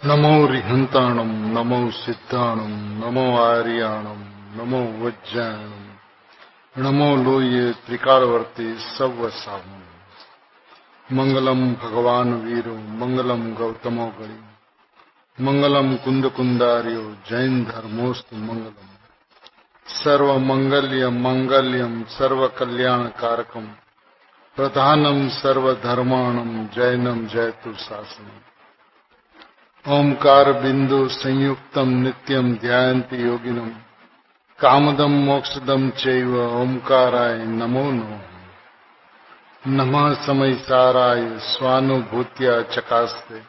नमो रिहंताणम नमो सिद्धाणम नमो आर्याणम नमो वज्जायणम नमो लोये त्रिकालवर्ती सव्वसाहम मंगलम भगवान वीरो मंगलम गौतमो गणि मंगलम कुंद कुंदार्यो जैन धर्मोस्तु मंगलम सर्व मंगल्यम सर्व कल्याण कारकम प्रधानम सर्व धर्माणम जैनम जयतु शासनम ओंकार बिंदु संयुक्तम नित्यम ध्यायन्ति योगिनम कामदम मोक्षदम चैव ओंकाराय नमो नमः नमः समयसाराय स्वानुभूत्या चकास्ते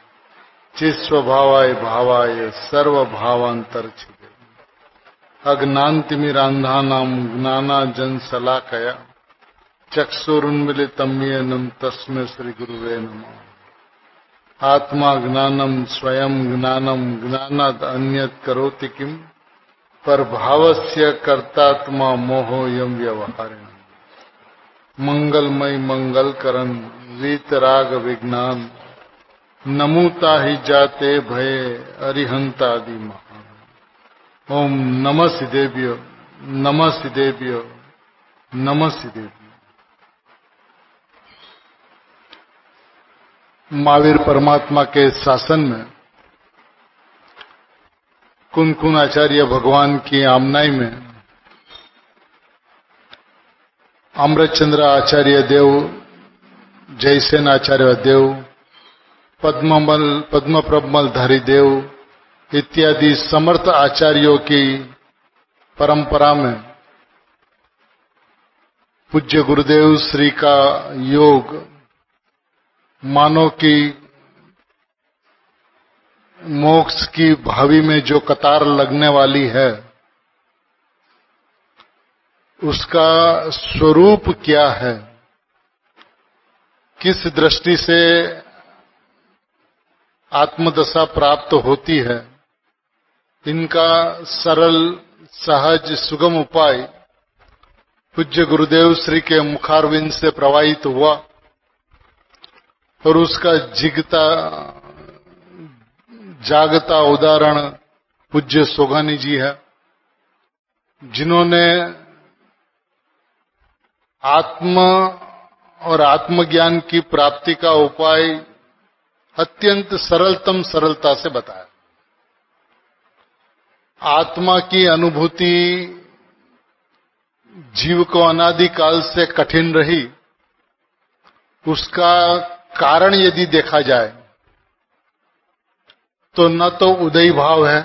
चिस्वभावाय भावाय सर्वभावांतरचिते अज्ञानतिमिरान्धानां ज्ञानाञ्जनशलाकया चक्षुरुन्मीलितं येन तस्मै श्रीगुरुवे नमः आत्मा ज्ञानम स्वयं ज्ञानम ज्ञानाद अन्यत करोति किम पर भावस्य कर्तात्मा मोहोयम व्यवहारेण मंगलमय मंगलकरण वीतराग विज्ञान नमुता ही जाते भये अरिहंतादि महान। ओम नमः सिद्धेभ्यो नमः सिद्धेभ्यो नमः सिद्धेभ्यो। महावीर परमात्मा के शासन में कुन आचार्य भगवान की आमनाई में अमृतचंद्र आचार्य देव, जयसेन आचार्य देव, पद्म प्रबलधारी देव इत्यादि समर्थ आचार्यों की परंपरा में पूज्य गुरुदेव श्री का योग मानो कि मोक्ष की भावी में जो कतार लगने वाली है उसका स्वरूप क्या है, किस दृष्टि से आत्मदशा प्राप्त होती है, इनका सरल सहज सुगम उपाय पूज्य गुरुदेव श्री के मुखारविंद से प्रवाहित हुआ और उसका जागता उदाहरण पूज्य सोगानी जी है, जिन्होंने आत्मा और आत्मज्ञान की प्राप्ति का उपाय अत्यंत सरलतम सरलता से बताया। आत्मा की अनुभूति जीव को अनादिकाल से कठिन रही, उसका कारण यदि देखा जाए तो न तो उदय भाव है,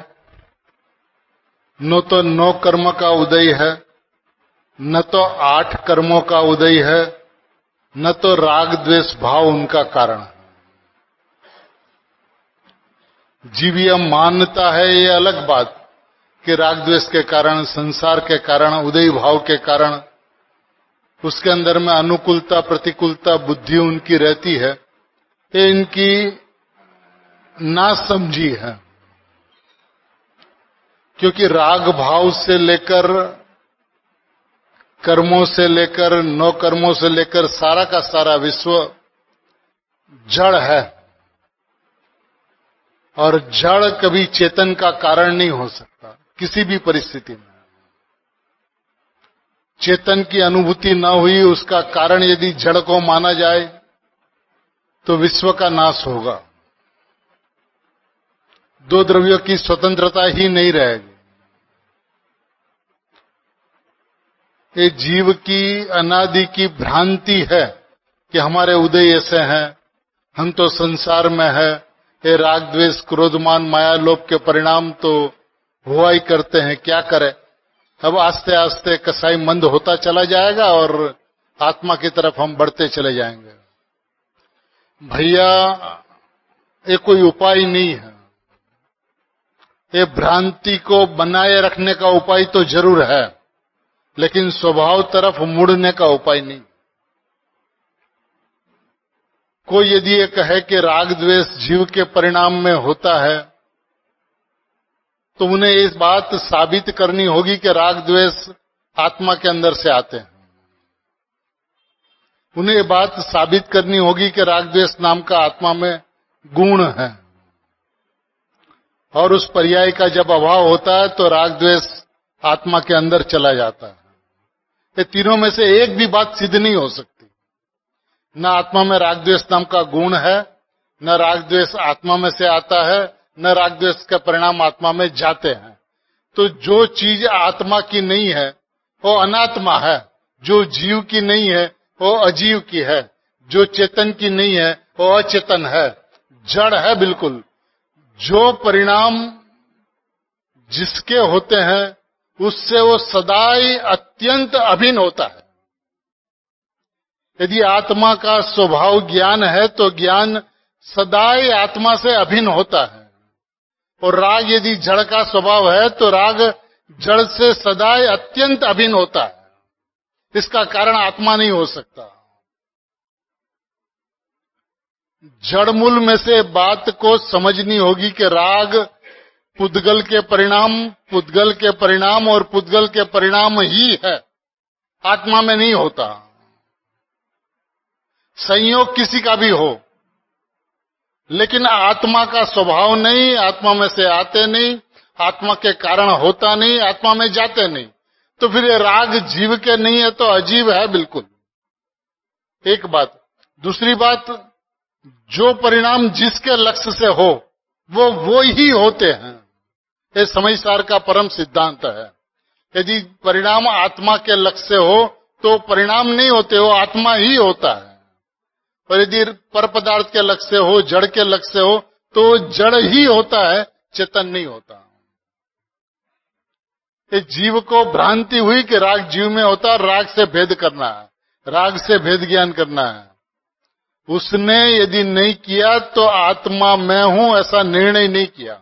न तो 9 कर्म का उदय है, न तो 8 कर्मों का उदय है, न तो राग द्वेष भाव उनका कारण है। जीवीय मान्यता है ये अलग बात कि राग द्वेष के कारण, संसार के कारण, उदय भाव के कारण उसके अंदर में अनुकूलता प्रतिकूलता बुद्धि उनकी रहती है, ये इनकी नासमझी है। क्योंकि राग भाव से लेकर कर्मों से लेकर 9 कर्मों से लेकर सारा का सारा विश्व जड़ है और जड़ कभी चेतन का कारण नहीं हो सकता किसी भी परिस्थिति में। चेतन की अनुभूति न हुई, उसका कारण यदि जड़ को माना जाए तो विश्व का नाश होगा, 2 द्रव्यों की स्वतंत्रता ही नहीं रहेगी। ये जीव की अनादि की भ्रांति है कि हमारे उदय ऐसे हैं, हम तो संसार में है, ये राग द्वेष क्रोधमान माया लोभ के परिणाम तो हुआ ही करते हैं, क्या करें। अब आस्ते आस्ते कसाई मंद होता चला जाएगा और आत्मा की तरफ हम बढ़ते चले जाएंगे। भैया ये कोई उपाय नहीं है, ये भ्रांति को बनाए रखने का उपाय तो जरूर है, लेकिन स्वभाव तरफ मुड़ने का उपाय नहीं। कोई यदि ये कहे कि राग द्वेष जीव के परिणाम में होता है तो उन्हें इस बात साबित करनी होगी कि राग द्वेष आत्मा के अंदर से आते हैं। उन्हें ये बात साबित करनी होगी कि राग द्वेष नाम का आत्मा में गुण है। और उस पर्याय का जब अभाव होता है तो राग द्वेष आत्मा के अंदर चला जाता है। ये तीनों में से एक भी बात सिद्ध नहीं हो सकती। न आत्मा में राग द्वेष नाम का गुण है, न राग द्वेष आत्मा में से आता है, न राग द्वेष का परिणाम आत्मा में जाते हैं। तो जो चीज आत्मा की नहीं है वो अनात्मा है, जो जीव की नहीं है वो अजीव की है, जो चेतन की नहीं है वो अचेतन है, जड़ है बिल्कुल। जो परिणाम जिसके होते हैं उससे वो सदाई अत्यंत अभिन्न होता है। यदि आत्मा का स्वभाव ज्ञान है तो ज्ञान सदाई आत्मा से अभिन्न होता है, और राग यदि जड़ का स्वभाव है तो राग जड़ से सदाई अत्यंत अभिन्न होता है। इसका कारण आत्मा नहीं हो सकता। जड़ मूल में से बात को समझनी होगी कि राग पुद्गल के परिणाम और पुद्गल के परिणाम ही है, आत्मा में नहीं होता। संयोग किसी का भी हो, लेकिन आत्मा का स्वभाव नहीं, आत्मा में से आते नहीं, आत्मा के कारण होता नहीं, आत्मा में जाते नहीं। तो फिर ये राग जीव के नहीं है तो अजीव है बिल्कुल। एक बात। दूसरी बात, जो परिणाम जिसके लक्ष्य से हो वो ही होते हैं। ये समझसार का परम सिद्धांत है। यदि परिणाम आत्मा के लक्ष्य से हो तो परिणाम नहीं होते, वो आत्मा ही होता है। और यदि पर पदार्थ के लक्ष्य से हो, जड़ के लक्ष्य से हो, तो जड़ ही होता है, चेतन नहीं होता। ये जीव को भ्रांति हुई कि राग जीव में होता है, राग से भेद करना है, राग से भेद ज्ञान करना है। उसने यदि नहीं किया तो आत्मा मैं हूं ऐसा निर्णय नहीं किया।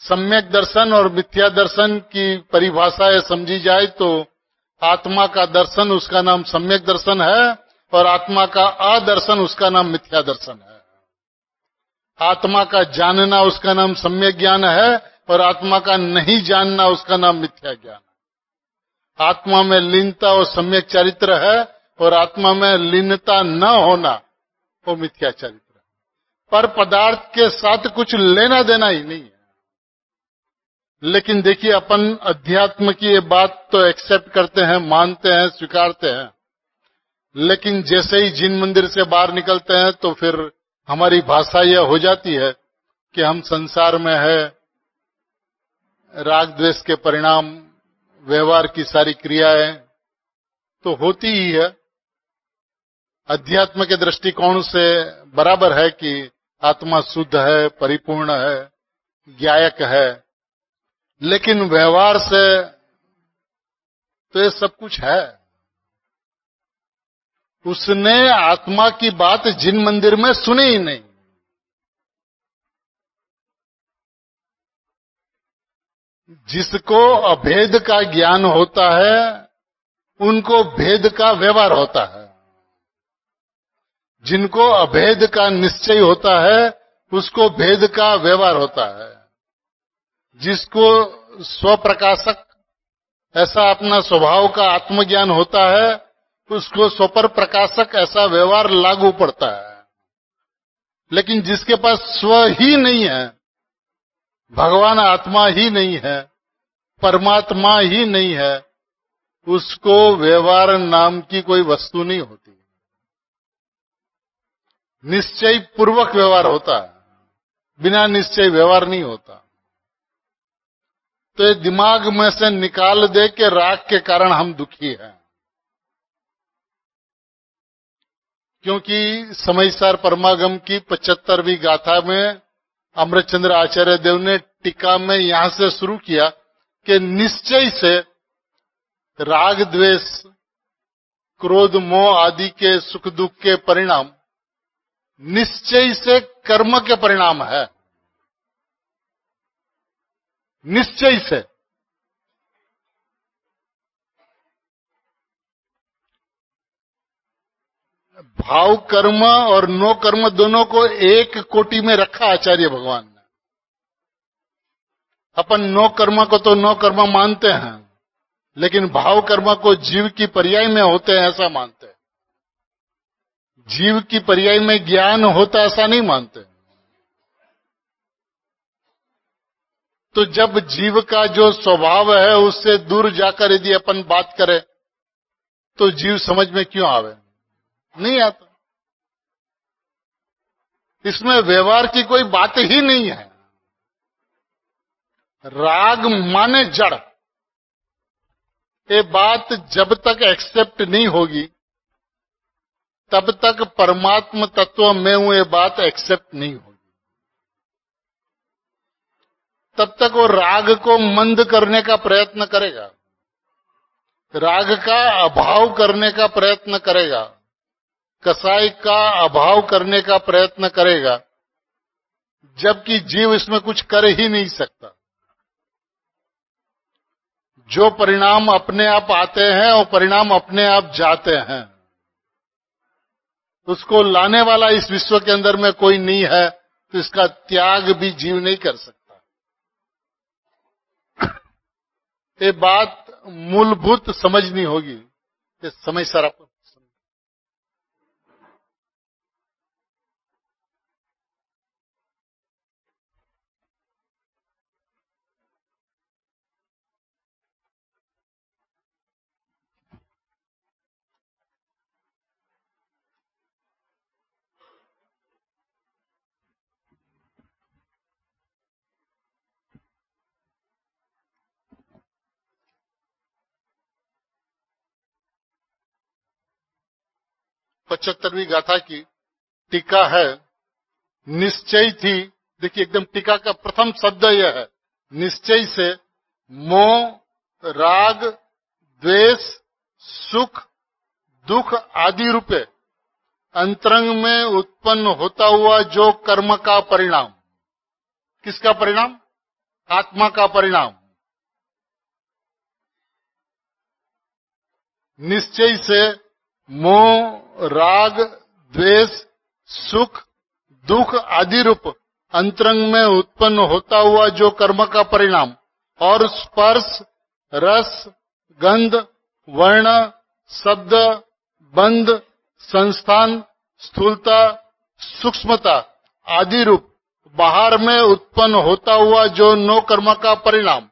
सम्यक दर्शन और मिथ्या दर्शन की परिभाषा समझी जाए तो आत्मा का दर्शन उसका नाम सम्यक दर्शन है, और आत्मा का अदर्शन उसका नाम मिथ्या दर्शन है। आत्मा का जानना उसका नाम सम्यक ज्ञान है, और आत्मा का नहीं जानना उसका नाम मिथ्या ज्ञान है। आत्मा में लीनता और सम्यक चरित्र है, और आत्मा में लीनता न होना वो मिथ्या चरित्र है। पर पदार्थ के साथ कुछ लेना देना ही नहीं है। लेकिन देखिए, अपन अध्यात्म की ये बात तो एक्सेप्ट करते हैं, मानते हैं, स्वीकारते हैं, लेकिन जैसे ही जिन मंदिर से बाहर निकलते हैं तो फिर हमारी भाषा यह हो जाती है कि हम संसार में है, राग द्वेष के परिणाम, व्यवहार की सारी क्रियाएं तो होती ही है। अध्यात्म के दृष्टिकोण से बराबर है कि आत्मा शुद्ध है, परिपूर्ण है, ज्ञायक है, लेकिन व्यवहार से तो ये सब कुछ है। उसने आत्मा की बात जिन मंदिर में सुनी ही नहीं। जिसको अभेद का ज्ञान होता है उनको भेद का व्यवहार होता है, जिनको अभेद का निश्चय होता है उसको भेद का व्यवहार होता है। जिसको स्वप्रकाशक ऐसा अपना स्वभाव का आत्मज्ञान होता है उसको स्वपर प्रकाशक ऐसा व्यवहार लागू पड़ता है। लेकिन जिसके पास स्व ही नहीं है, भगवान आत्मा ही नहीं है, परमात्मा ही नहीं है, उसको व्यवहार नाम की कोई वस्तु नहीं होती। निश्चय पूर्वक व्यवहार होता है, बिना निश्चय व्यवहार नहीं होता। तो ये दिमाग में से निकाल दे के राग के कारण हम दुखी हैं। क्योंकि समयसार परमागम की 75वीं गाथा में अमृतचंद्र आचार्य देव ने टीका में यहां से शुरू किया कि निश्चय से राग द्वेष क्रोध मोह आदि के सुख दुख के परिणाम निश्चय से कर्म के परिणाम है। निश्चय से भाव कर्म और नो कर्म दोनों को एक कोटि में रखा आचार्य भगवान ने। अपन नो कर्म को तो नो कर्म मानते हैं, लेकिन भाव कर्म को जीव की पर्याय में होते हैं ऐसा मानते हैं। जीव की पर्याय में ज्ञान होता ऐसा नहीं मानते। तो जब जीव का जो स्वभाव है उससे दूर जाकर यदि अपन बात करें तो जीव समझ में क्यों आवे? नहीं आता। इसमें व्यवहार की कोई बात ही नहीं है। राग माने जड़, ये बात जब तक एक्सेप्ट नहीं होगी तब तक परमात्म तत्व में हूं ये बात एक्सेप्ट नहीं होगी। तब तक वो राग को मंद करने का प्रयत्न करेगा, राग का अभाव करने का प्रयत्न करेगा, कसाई का अभाव करने का प्रयत्न करेगा, जबकि जीव इसमें कुछ कर ही नहीं सकता। जो परिणाम अपने आप आते हैं वो परिणाम अपने आप जाते हैं। उसको लाने वाला इस विश्व के अंदर में कोई नहीं है, तो इसका त्याग भी जीव नहीं कर सकता। ये बात मूलभूत समझनी होगी। ये समय सर आप 75वीं गाथा की टीका है, निश्चय थी। देखिए एकदम टीका का प्रथम शब्द यह है, निश्चय से मोह राग द्वेष सुख दुख आदि रूपे अंतरंग में उत्पन्न होता हुआ जो कर्म का परिणाम, किसका परिणाम? आत्मा का परिणाम। निश्चय से मोह राग द्वेष सुख दुख आदि रूप अंतरंग में उत्पन्न होता हुआ जो कर्म का परिणाम और स्पर्श रस गंध वर्ण शब्द बंध संस्थान स्थूलता सूक्ष्मता आदि रूप बाहर में उत्पन्न होता हुआ जो नो कर्म का परिणाम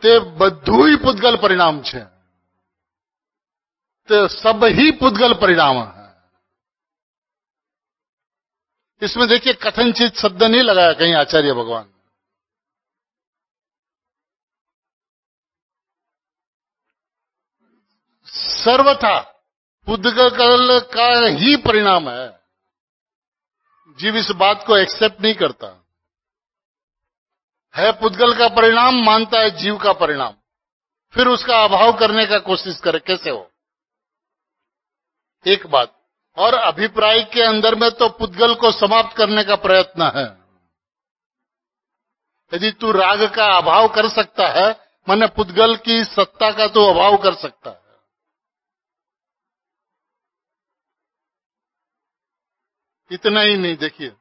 ते બધું ही पुद्गल परिणाम छे। तो सब ही पुद्गल परिणाम है। इसमें देखिए कथनचित शब्द नहीं लगाया कहीं आचार्य भगवान। सर्वथा पुद्गल का ही परिणाम है। जीव इस बात को एक्सेप्ट नहीं करता है। पुद्गल का परिणाम मानता है जीव का परिणाम, फिर उसका अभाव करने का कोशिश करे। कैसे हो? एक बात। और अभिप्राय के अंदर में तो पुद्गल को समाप्त करने का प्रयत्न है। यदि तू राग का अभाव कर सकता है, माने पुद्गल की सत्ता का तो अभाव कर सकता है। इतना ही नहीं, देखिए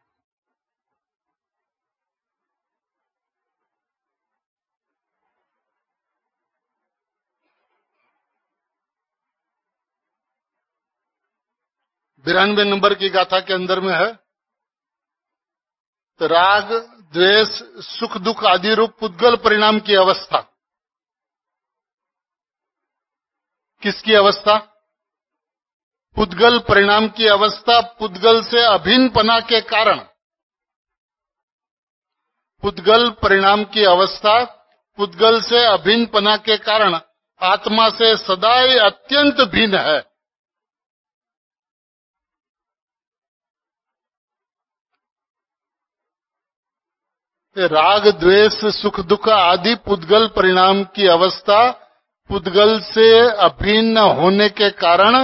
92 नंबर की गाथा के अंदर में है, तो राग द्वेष सुख दुख आदि रूप पुद्गल परिणाम की अवस्था। किसकी अवस्था? पुद्गल परिणाम की अवस्था। पुद्गल से अभिन्नपना के कारण पुद्गल परिणाम की अवस्था, पुद्गल से अभिन्नपना के कारण आत्मा से सदाई अत्यंत भिन्न है। राग द्वेष सुख दुख आदि पुद्गल परिणाम की अवस्था पुद्गल से अभिन्न होने के कारण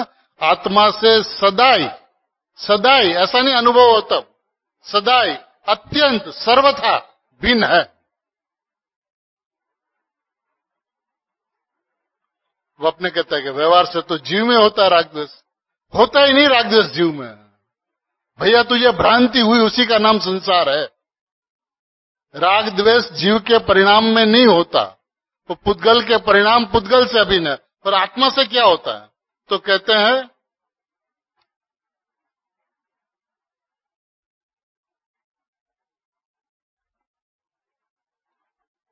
आत्मा से सदाई, सदाई ऐसा नहीं अनुभव होता, सदाई अत्यंत सर्वथा भिन्न है। वो अपने कहता है कि व्यवहार से तो जीव में होता है राग द्वेष, होता ही नहीं राग द्वेष जीव में। भैया तुझे भ्रांति हुई, उसी का नाम संसार है। राग द्वेष जीव के परिणाम में नहीं होता, तो पुद्गल के परिणाम पुद्गल से अभिन्न है। और आत्मा से क्या होता है? तो कहते हैं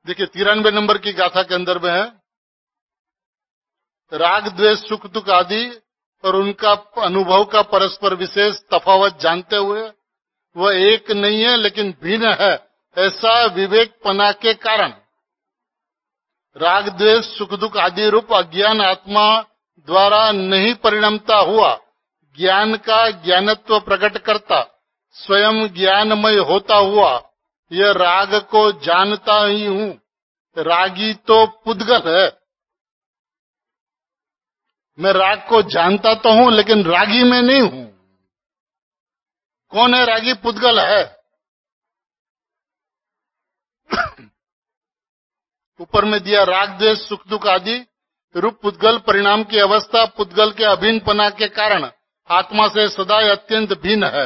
देखिए 93 नंबर की गाथा के अंदर में है, राग द्वेष सुख दुख आदि और उनका अनुभव का परस्पर विशेष तफावत जानते हुए वह एक नहीं है लेकिन भिन्न है, ऐसा विवेकपना के कारण राग द्वेष सुख दुख आदि रूप अज्ञान आत्मा द्वारा नहीं परिणमता हुआ ज्ञान का ज्ञानत्व प्रकट करता स्वयं ज्ञानमय होता हुआ यह राग को जानता ही हूं। रागी तो पुद्गल है, मैं राग को जानता तो हूं लेकिन रागी में नहीं हूं। कौन है रागी? पुद्गल है। ऊपर में दिया राग द्वेष सुख दुख आदि रूप पुद्गल परिणाम की अवस्था पुद्गल के अभिन्नपना के कारण आत्मा से सदा अत्यंत भिन्न है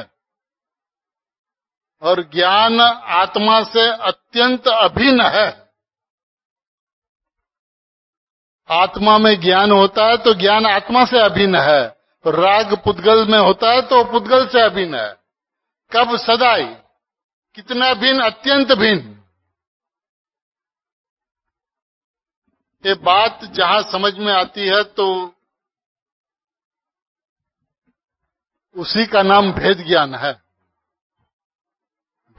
और ज्ञान आत्मा से अत्यंत अभिन्न है। आत्मा में ज्ञान होता है तो ज्ञान आत्मा से अभिन्न है, राग पुद्गल में होता है तो पुद्गल से अभिन्न है। कब? सदाई। कितना भिन्न? अत्यंत भिन्न। ये बात जहां समझ में आती है तो उसी का नाम भेद ज्ञान है।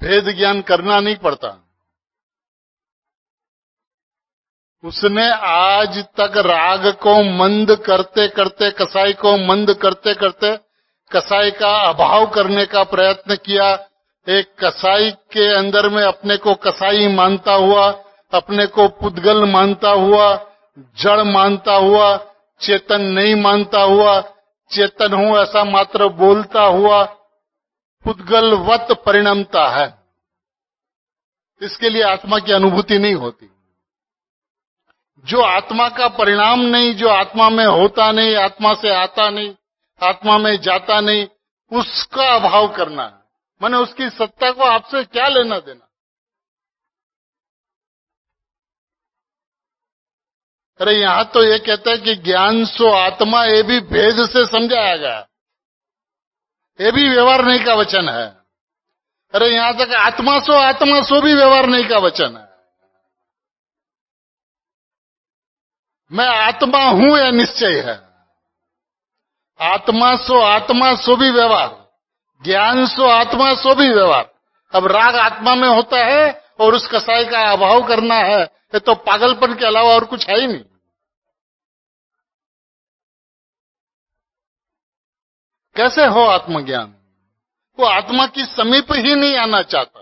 भेद ज्ञान करना नहीं पड़ता। उसने आज तक राग को मंद करते करते, कसाई को मंद करते करते कसाई का अभाव करने का प्रयत्न किया। एक कसाई के अंदर में अपने को कसाई मानता हुआ, अपने को पुद्गल मानता हुआ, जड़ मानता हुआ, चेतन नहीं मानता हुआ, चेतन हूं ऐसा मात्र बोलता हुआ पुद्गलवत परिणमता है। इसके लिए आत्मा की अनुभूति नहीं होती। जो आत्मा का परिणाम नहीं, जो आत्मा में होता नहीं, आत्मा से आता नहीं, आत्मा में जाता नहीं, उसका अभाव करना है। माने उसकी सत्ता को आपसे क्या लेना देना। अरे यहां तो ये कहता है कि ज्ञान सो आत्मा, ये भी भेद से समझाया गया, ये भी व्यवहार नहीं का वचन है। अरे यहां तक आत्मा सो भी व्यवहार नहीं का वचन है। मैं आत्मा हूं या निश्चय है। आत्मा सो भी व्यवहार, ज्ञान सो भी व्यवहार। अब राग आत्मा में होता है और उस कसाई का अभाव करना है, ये तो पागलपन के अलावा और कुछ है ही नहीं। कैसे हो आत्मज्ञान? वो आत्मा की समीप ही नहीं आना चाहता,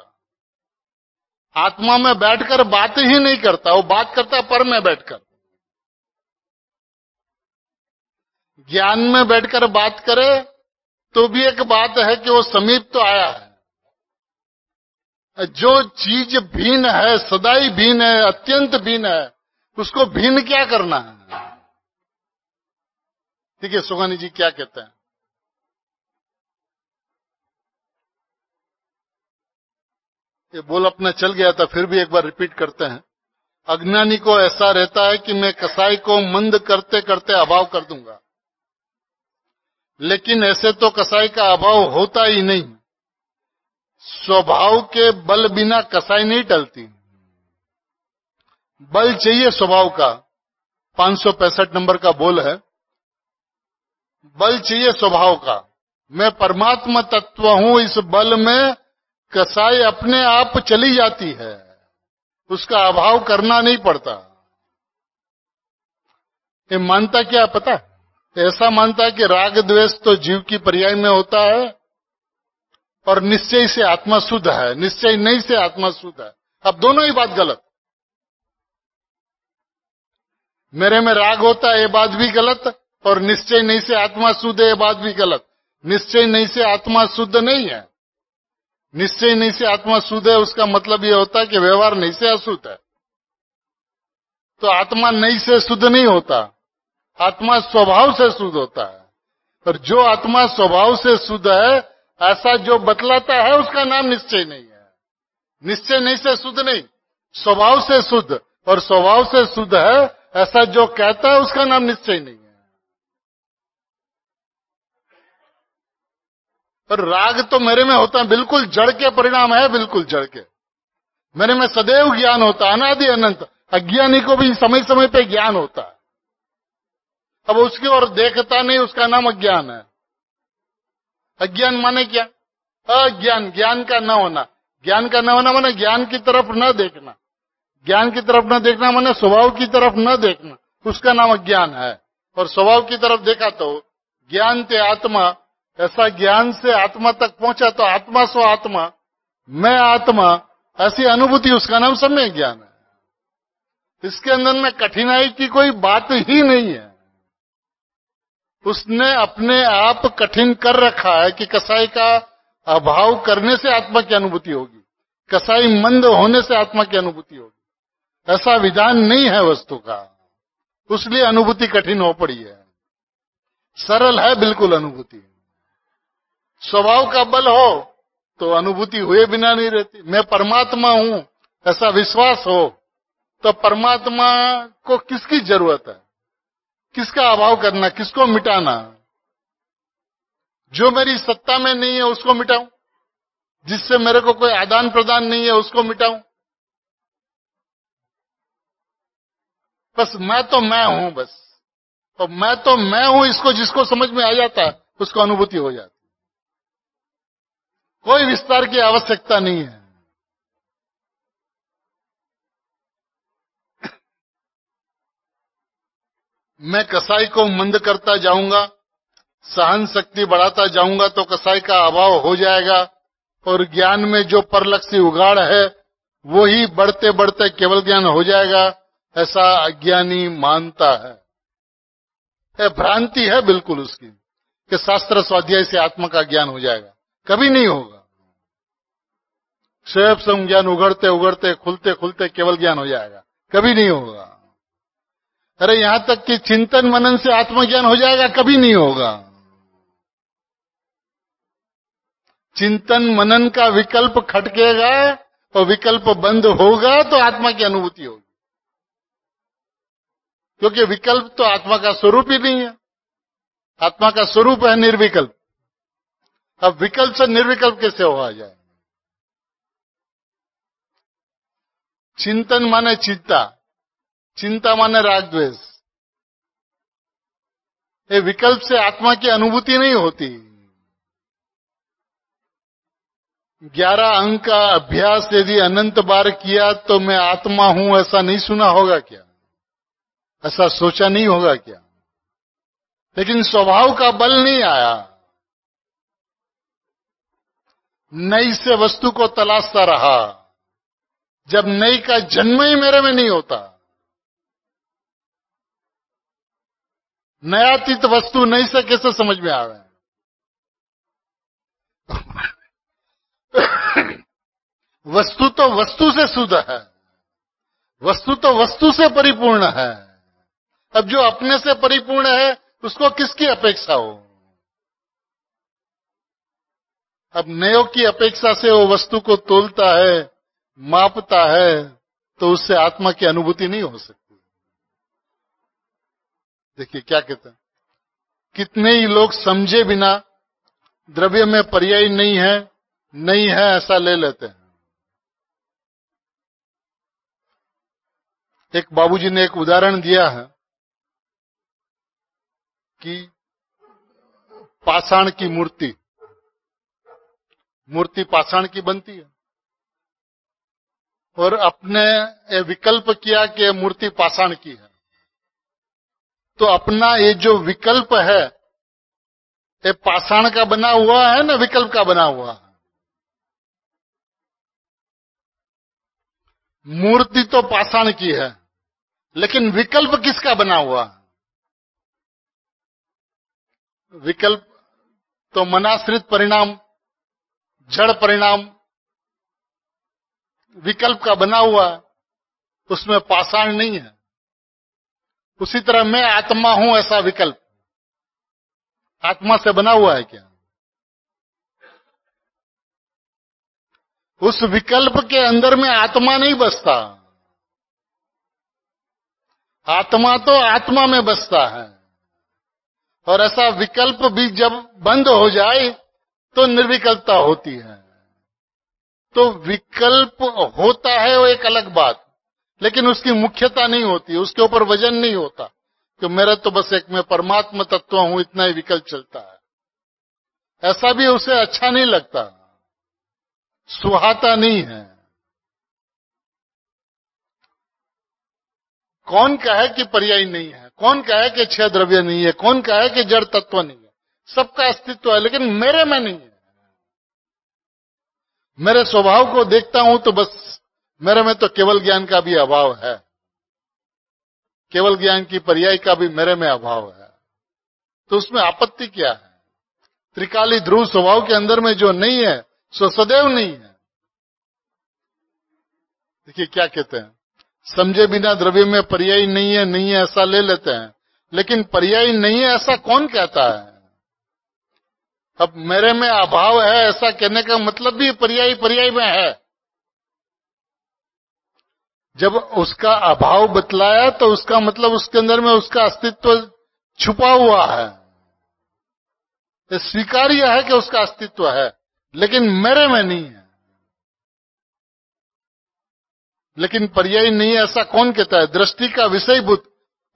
आत्मा में बैठकर बात ही नहीं करता, वो बात करता पर में बैठकर। ज्ञान में बैठकर बात करे तो भी एक बात है कि वो समीप तो आया है। जो चीज भिन्न है, सदाई भिन्न है, अत्यंत भिन्न है, उसको भिन्न क्या करना है? ठीक है, सुगानी जी क्या कहते हैं? ये बोल अपना चल गया था, फिर भी एक बार रिपीट करते हैं। अज्ञानी को ऐसा रहता है कि मैं कसाई को मंद करते करते अभाव कर दूंगा, लेकिन ऐसे तो कसाई का अभाव होता ही नहीं। स्वभाव के बल बिना कसाई नहीं टलती, बल चाहिए स्वभाव का। 565 नंबर का बोल है, बल चाहिए स्वभाव का। मैं परमात्मा तत्व हूं, इस बल में कसाई अपने आप चली जाती है, उसका अभाव करना नहीं पड़ता। ये मानता क्या पता है? ऐसा मानता है कि राग द्वेष तो जीव की पर्याय में होता है और निश्चय से आत्मा शुद्ध है, निश्चय नहीं से आत्मा शुद्ध है। अब दोनों ही बात गलत। मेरे में राग होता है ये बात भी गलत, और निश्चय नहीं से आत्मा शुद्ध है ये बात भी गलत। निश्चय नहीं से आत्मा शुद्ध नहीं है। निश्चय नहीं से आत्मा शुद्ध है उसका मतलब ये होता है कि व्यवहार नहीं से अशुद्ध है। तो आत्मा नहीं से शुद्ध नहीं होता, आत्मा स्वभाव से शुद्ध होता है। और जो आत्मा स्वभाव से शुद्ध है ऐसा जो बतलाता है उसका नाम निश्चय नहीं है। निश्चय नहीं से शुद्ध नहीं, स्वभाव से शुद्ध, और स्वभाव से शुद्ध है ऐसा जो कहता है उसका नाम निश्चय नहीं है। पर राग तो मेरे में होता है, बिल्कुल जड़ के परिणाम है, बिल्कुल जड़ के। मेरे में सदैव ज्ञान होता, अनादि अनंत। अज्ञानी को भी समय समय पे ज्ञान होता है, अब उसकी ओर देखता नहीं, उसका नाम अज्ञान है। अज्ञान माने क्या? अज्ञान, ज्ञान का न होना। ज्ञान का न होना माने ज्ञान की तरफ न देखना। ज्ञान की तरफ न देखना माने स्वभाव की तरफ न देखना, उसका नाम अज्ञान है। और स्वभाव की तरफ देखा तो ज्ञान ते आत्मा, ऐसा ज्ञान से आत्मा तक पहुंचा तो आत्मा स्व आत्मा, मैं आत्मा, ऐसी अनुभूति, उसका नाम सम्यक ज्ञान है। इसके अंदर में कठिनाई की कोई बात ही नहीं है। उसने अपने आप कठिन कर रखा है कि कसाई का अभाव करने से आत्मा की अनुभूति होगी, कसाई मंद होने से आत्मा की अनुभूति होगी, ऐसा विधान नहीं है वस्तु का। उसलिए अनुभूति कठिन हो पड़ी है। सरल है बिल्कुल अनुभूति। स्वभाव का बल हो तो अनुभूति हुए बिना नहीं रहती। मैं परमात्मा हूं ऐसा विश्वास हो तो परमात्मा को किसकी जरूरत है? किसका अभाव करना, किसको मिटाना? जो मेरी सत्ता में नहीं है उसको मिटाऊं, जिससे मेरे को कोई आदान प्रदान नहीं है उसको मिटाऊं। बस मैं तो मैं हूं, बस। और मैं तो मैं हूं, इसको जिसको समझ में आ जाता है उसको अनुभूति हो जाती है। कोई विस्तार की आवश्यकता नहीं है। मैं कसाई को मंद करता जाऊंगा, सहन शक्ति बढ़ाता जाऊंगा तो कसाई का अभाव हो जाएगा, और ज्ञान में जो परलक्षी उगाड़ है वो ही बढ़ते बढ़ते केवल ज्ञान हो जाएगा, ऐसा अज्ञानी मानता है। यह भ्रांति है बिल्कुल उसकी कि शास्त्र स्वाध्याय से आत्मा का ज्ञान हो जाएगा। कभी नहीं होगा। स्वयं सम ज्ञान उगड़ते उगड़ते खुलते खुलते केवल ज्ञान हो जाएगा, कभी नहीं होगा। अरे यहां तक कि चिंतन मनन से आत्मज्ञान हो जाएगा, कभी नहीं होगा। चिंतन मनन का विकल्प खटकेगा और विकल्प बंद होगा तो आत्मा की अनुभूति होगी, क्योंकि विकल्प तो आत्मा का स्वरूप ही नहीं है। आत्मा का स्वरूप है निर्विकल्प। अब विकल्प से निर्विकल्प कैसे हो जाए? चिंतन माने चिंता, चिंता माने राग द्वेष। ये विकल्प से आत्मा की अनुभूति नहीं होती। 11 अंक का अभ्यास यदि अनंत बार किया तो मैं आत्मा हूं ऐसा नहीं सुना होगा क्या? ऐसा सोचा नहीं होगा क्या? लेकिन स्वभाव का बल नहीं आया। नई से वस्तु को तलाशता रहा, जब नई का जन्म ही मेरे में नहीं होता। नयातीत वस्तु नई से कैसे समझ में आवे? वस्तु तो वस्तु से शुद्ध है, वस्तु तो वस्तु से परिपूर्ण है। अब जो अपने से परिपूर्ण है उसको किसकी अपेक्षा हो? अब नयों की अपेक्षा से वो वस्तु को तोलता है, मापता है, तो उससे आत्मा की अनुभूति नहीं हो सकती। देखिए क्या कहते हैं, कितने ही लोग समझे बिना द्रव्य में पर्याय नहीं है ऐसा ले लेते हैं। एक बाबूजी ने एक उदाहरण दिया है कि पाषाण की मूर्ति पाषाण की बनती है, और अपने विकल्प किया कि ये मूर्ति पाषाण की है। तो अपना ये जो विकल्प है ये पाषाण का बना हुआ है ना, विकल्प का बना हुआ है। मूर्ति तो पाषाण की है, लेकिन विकल्प किसका बना हुआ है? विकल्प तो मनाश्रित परिणाम, जड़ परिणाम विकल्प का बना हुआ है, उसमें पाषाण नहीं है। उसी तरह मैं आत्मा हूं ऐसा विकल्प आत्मा से बना हुआ है क्या? उस विकल्प के अंदर में आत्मा नहीं बसता। आत्मा तो आत्मा में बसता है, और ऐसा विकल्प भी जब बंद हो जाए तो निर्विकल्पता होती है। तो विकल्प होता है वो एक अलग बात, लेकिन उसकी मुख्यता नहीं होती, उसके ऊपर वजन नहीं होता कि मेरा तो बस एक मैं परमात्मा तत्व हूं, इतना ही विकल्प चलता है। ऐसा भी उसे अच्छा नहीं लगता, सुहाता नहीं है। कौन कहे कि पर्याय नहीं है, कौन कहे कि छह द्रव्य नहीं है, कौन कहे कि जड़ तत्व नहीं है, सबका अस्तित्व है, लेकिन मेरे में नहीं है। मेरे स्वभाव को देखता हूं तो बस मेरे में तो केवल ज्ञान का भी अभाव है, केवल ज्ञान की पर्याय का भी मेरे में अभाव है। तो उसमें आपत्ति क्या है? त्रिकाली ध्रुव स्वभाव के अंदर में जो नहीं है सो सदैव नहीं है। देखिए क्या कहते हैं, समझे बिना द्रव्य में पर्याय नहीं है, नहीं है ऐसा ले लेते हैं, लेकिन पर्याय नहीं है ऐसा कौन कहता है? अब मेरे में अभाव है ऐसा कहने का मतलब भी पर्याय पर्याय में है। जब उसका अभाव बतलाया तो उसका मतलब उसके अंदर में उसका अस्तित्व छुपा हुआ है, स्वीकार्य है कि उसका अस्तित्व है, लेकिन मेरे में नहीं है। लेकिन पर्याय नहीं है ऐसा कौन कहता है? दृष्टि का विषयभूत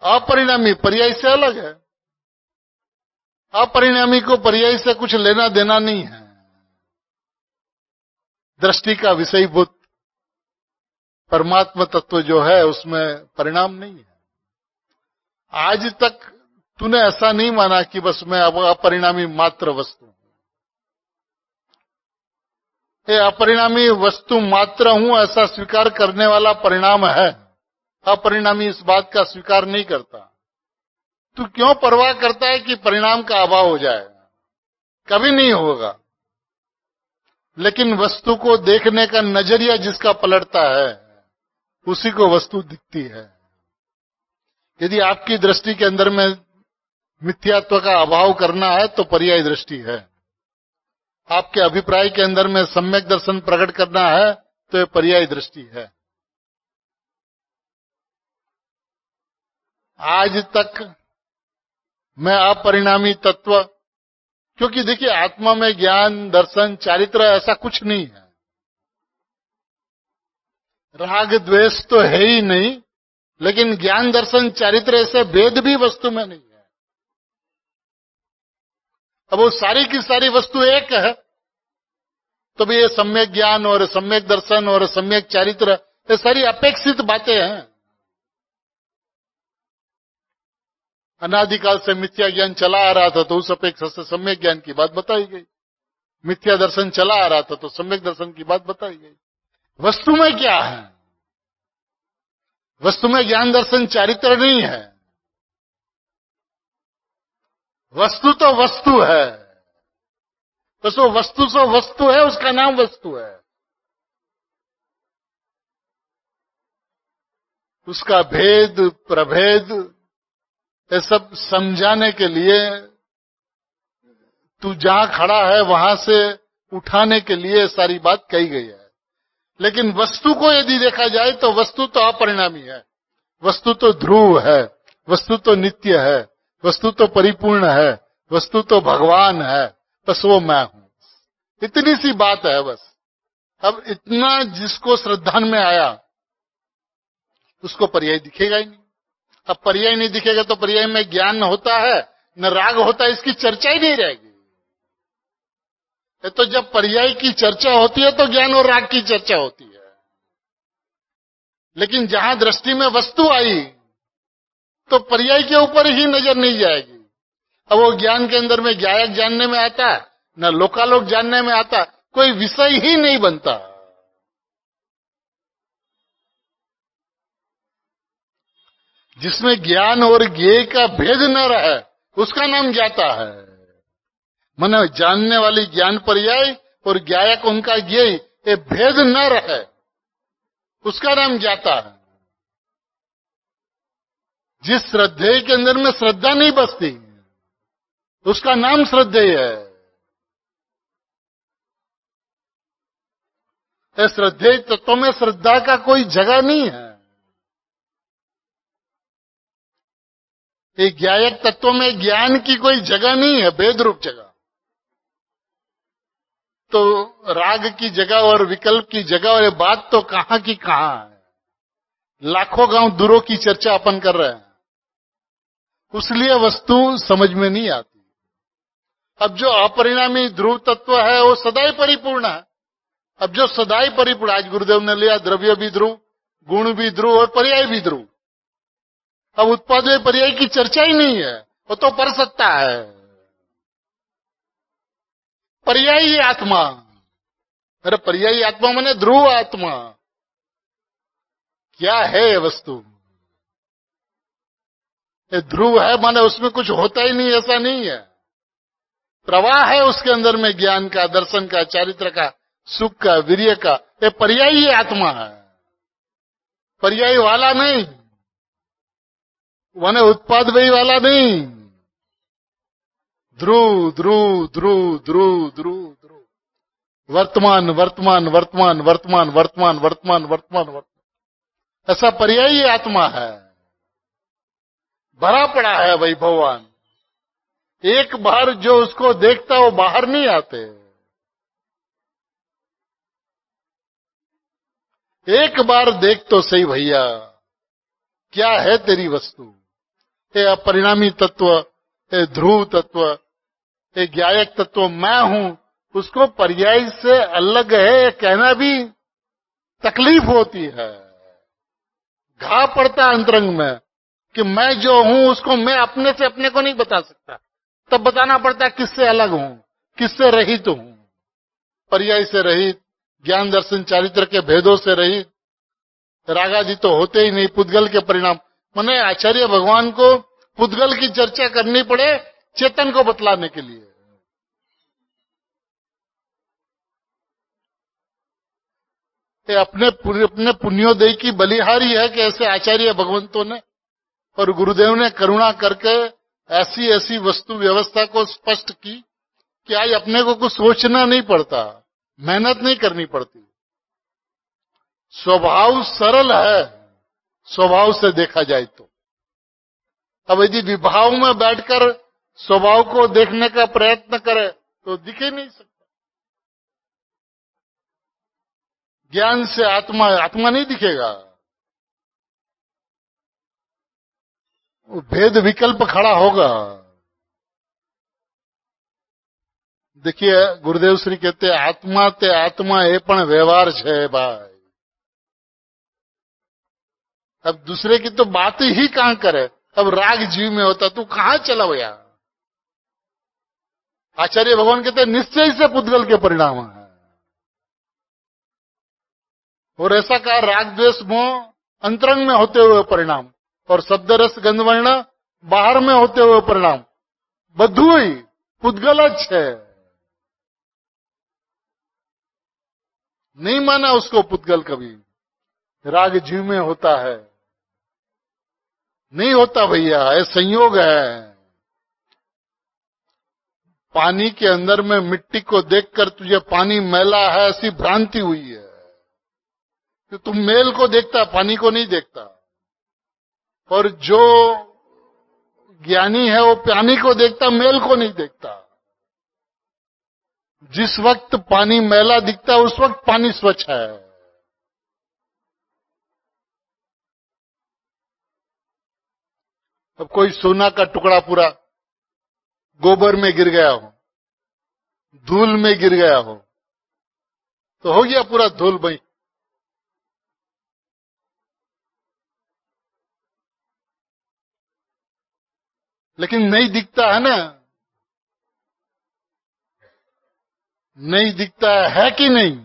अपरिणामी पर्याय से अलग है। अपरिणामी को पर्याय से कुछ लेना देना नहीं है। दृष्टि का विषयभूत परमात्मा तत्व जो है उसमें परिणाम नहीं है। आज तक तूने ऐसा नहीं माना कि बस मैं अब अपरिणामी मात्र वस्तु हूं, ये अपरिणामी वस्तु मात्र हूं ऐसा स्वीकार करने वाला परिणाम है। अपरिणामी इस बात का स्वीकार नहीं करता। तू क्यों परवाह करता है कि परिणाम का अभाव हो जाएगा? कभी नहीं होगा। लेकिन वस्तु को देखने का नजरिया जिसका पलटता है उसी को वस्तु दिखती है। यदि आपकी दृष्टि के अंदर में मिथ्यात्व का अभाव करना है तो पर्याय दृष्टि है। आपके अभिप्राय के अंदर में सम्यक दर्शन प्रकट करना है तो यह पर्याय दृष्टि है। आज तक मैं अपरिणामी तत्व, क्योंकि देखिए आत्मा में ज्ञान दर्शन चारित्र ऐसा कुछ नहीं है। राग द्वेष तो है ही नहीं, लेकिन ज्ञान दर्शन चारित्र ऐसे भेद भी वस्तु में नहीं है। अब वो सारी की सारी वस्तु एक है, तो भी ये सम्यक ज्ञान और सम्यक दर्शन और सम्यक चारित्र ये सारी अपेक्षित बातें हैं। अनादिकाल से मिथ्या ज्ञान चला आ रहा था तो उस अपेक्षा से सम्यक ज्ञान की बात बताई गई। मिथ्या दर्शन चला आ रहा था तो सम्यक दर्शन की बात बताई गई। वस्तु में क्या है? वस्तु में ज्ञान दर्शन चारित्र नहीं है। वस्तु तो वस्तु है, बस वो वस्तु सो वस्तु है, उसका नाम वस्तु है। उसका भेद प्रभेद ये सब समझाने के लिए तू जहां खड़ा है वहां से उठाने के लिए सारी बात कही गई है। लेकिन वस्तु को यदि देखा जाए तो वस्तु तो अपरिणामी है, वस्तु तो ध्रुव है, वस्तु तो नित्य है, वस्तु तो परिपूर्ण है, वस्तु तो भगवान है, बस वो मैं हूं। इतनी सी बात है बस। अब इतना जिसको श्रद्धा में आया उसको पर्याय दिखेगा ही नहीं। अब पर्याय नहीं दिखेगा तो पर्याय में ज्ञान होता है न राग होता है, इसकी चर्चा ही नहीं रहेगी। तो जब पर्याय की चर्चा होती है तो ज्ञान और राग की चर्चा होती है। लेकिन जहां दृष्टि में वस्तु आई तो पर्याय के ऊपर ही नजर नहीं जाएगी। अब वो ज्ञान के अंदर में ज्ञायक जानने में आता न लोकालोक जानने में आता, कोई विषय ही नहीं बनता। जिसमें ज्ञान और ज्ञेय का भेद न रहे उसका नाम ज्ञाता है। माने जानने वाली ज्ञान पर्याय और ज्ञायक उनका ज्ञेय ये भेद न रहे उसका नाम ज्ञाता है। जिस श्रद्धेय के अंदर में श्रद्धा नहीं बसती उसका नाम श्रद्धेय है। श्रद्धेय तत्व में श्रद्धा का कोई जगह नहीं है। ये ज्ञायक तत्व में ज्ञान की कोई जगह नहीं है, भेद रूप जगह। तो राग की जगह और विकल्प की जगह, और ये बात तो कहां की कहां है। लाखों गांव दूरों की चर्चा अपन कर रहे हैं, उसलिए वस्तु समझ में नहीं आती। अब जो अपरिणामी ध्रुव तत्व है वो सदा ही परिपूर्ण है। अब जो सदा ही परिपूर्ण, आज गुरुदेव ने लिया द्रव्य भी ध्रुव, गुण भी ध्रुव और पर्याय भी ध्रुव। अब उत्पाद में पर्याय की चर्चा ही नहीं है, वो तो पर सत्ता है। पर्यायी आत्मा, अरे पर्यायी आत्मा माने ध्रुव आत्मा। क्या है ये वस्तु? ये ध्रुव है माने उसमें कुछ होता ही नहीं, ऐसा नहीं है। प्रवाह है उसके अंदर में, ज्ञान का, दर्शन का, चारित्र का, सुख का, वीर्य का। ये पर्यायी आत्मा है, पर्यायी वाला नहीं, माने उत्पादमयी वाला नहीं। ध्रुव ध्रुव ध्रुव ध्रुव ध्रुव ध्रुव, वर्तमान वर्तमान वर्तमान वर्तमान वर्तमान वर्तमान वर्तमान वर्तमान, ऐसा पर्यायी आत्मा है। भरा पड़ा है वैभवान। एक बार जो उसको देखता वो बाहर नहीं आते। एक बार देख तो सही भैया, क्या है तेरी वस्तु। ये अपरिणामी तत्व, ये ध्रुव तत्व, ये ज्ञायक तत्व मैं हूं, उसको पर्याय से अलग है कहना भी तकलीफ होती है। घा पड़ता अंतरंग में कि मैं जो हूं उसको मैं अपने से अपने को नहीं बता सकता। तब बताना पड़ता है किससे अलग हूं, किससे रहित हूं। पर्याय से रहित, ज्ञान दर्शन चारित्र के भेदों से रहित, रागादि तो होते ही नहीं। पुद्गल के परिणाम माने आचार्य भगवान को पुद्गल की चर्चा करनी पड़े चेतन को बतलाने के लिए। ये अपने पुण्योदय की बलिहारी है कि ऐसे आचार्य भगवंतों ने और गुरुदेव ने करुणा करके ऐसी ऐसी वस्तु व्यवस्था को स्पष्ट की कि आज अपने को कुछ सोचना नहीं पड़ता, मेहनत नहीं करनी पड़ती। स्वभाव सरल है, स्वभाव से देखा जाए तो। अब यदि विभाव में बैठकर स्वभाव को देखने का प्रयत्न करे तो दिख ही नहीं सकता। ज्ञान से आत्मा नहीं दिखेगा, वो भेद विकल्प खड़ा होगा। देखिए गुरुदेव श्री कहते आत्मा ते आत्मा એ પણ व्यवहार છે भाई। अब दूसरे की तो बात ही कहां करे। अब राग जीव में होता, तू कहां चला गया। आचार्य भगवान कहते निश्चय से पुद्गल के परिणाम है। और ऐसा कहा राग द्वेष मोह अंतरंग में होते हुए परिणाम, और शब्द रस गंध वर्ण बाहर में होते हुए परिणाम, બધુંય पुद्गल है। नहीं माना उसको पुद्गल कभी। राग जीव में होता है, नहीं होता भैया, ये संयोग है। पानी के अंदर में मिट्टी को देखकर तुझे पानी मैला है ऐसी भ्रांति हुई है कि तुम मेल को देखता, पानी को नहीं देखता। और जो ज्ञानी है वो पानी को देखता, मेल को नहीं देखता। जिस वक्त पानी मैला दिखता है उस वक्त पानी स्वच्छ है। अब कोई सोना का टुकड़ा पूरा गोबर में गिर गया हो, धूल में गिर गया हो, तो हो गया पूरा धूल भाई। लेकिन नहीं दिखता है ना, नहीं दिखता है कि नहीं।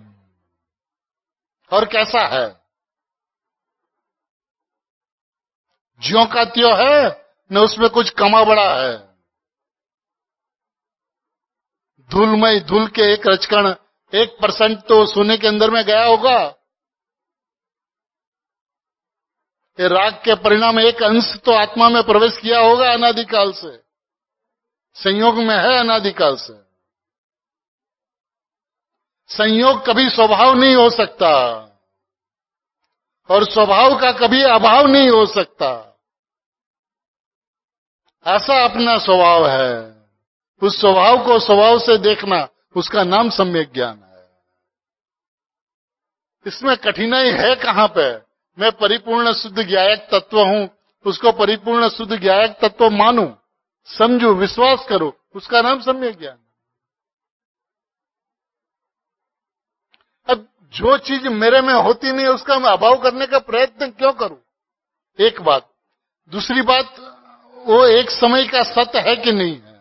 और कैसा है, ज्यों का त्यों है न, उसमें कुछ कमा बड़ा है। धूलमय, धूल के एक रचकण 1% तो सोने के अंदर में गया होगा। ये राग के परिणाम एक अंश तो आत्मा में प्रवेश किया होगा अनादिकाल से, संयोग में है अनादिकाल से। संयोग कभी स्वभाव नहीं हो सकता और स्वभाव का कभी अभाव नहीं हो सकता। ऐसा अपना स्वभाव है, उस स्वभाव को स्वभाव से देखना, उसका नाम सम्यक ज्ञान है। इसमें कठिनाई है कहां पे? मैं परिपूर्ण शुद्ध ज्ञायक तत्व हूं, उसको परिपूर्ण शुद्ध ज्ञायक तत्व मानूं, समझू, विश्वास करो, उसका नाम सम्यक ज्ञान। अब जो चीज मेरे में होती नहीं उसका मैं अभाव करने का प्रयत्न क्यों करूं? एक बात। दूसरी बात, वो एक समय का सत्य है कि नहीं है?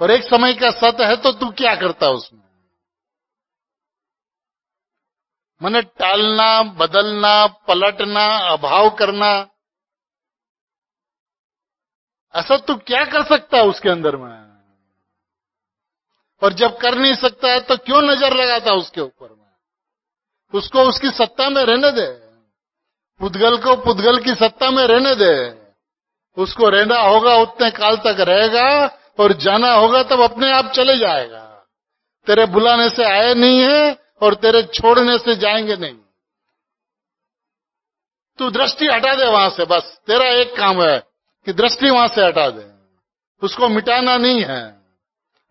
और एक समय का सत्य है तो तू क्या करता उसमें? माने टालना, बदलना, पलटना, अभाव करना, ऐसा तू क्या कर सकता है उसके अंदर में? और जब कर नहीं सकता है तो क्यों नजर लगाता उसके ऊपर में? उसको उसकी सत्ता में रहने दे, पुद्गल को पुद्गल की सत्ता में रहने दे। उसको रहना होगा उतने काल तक रहेगा, और जाना होगा तब अपने आप चले जाएगा। तेरे बुलाने से आए नहीं है और तेरे छोड़ने से जाएंगे नहीं। तू दृष्टि हटा दे वहां से, बस तेरा एक काम है कि दृष्टि वहां से हटा दे। उसको मिटाना नहीं है,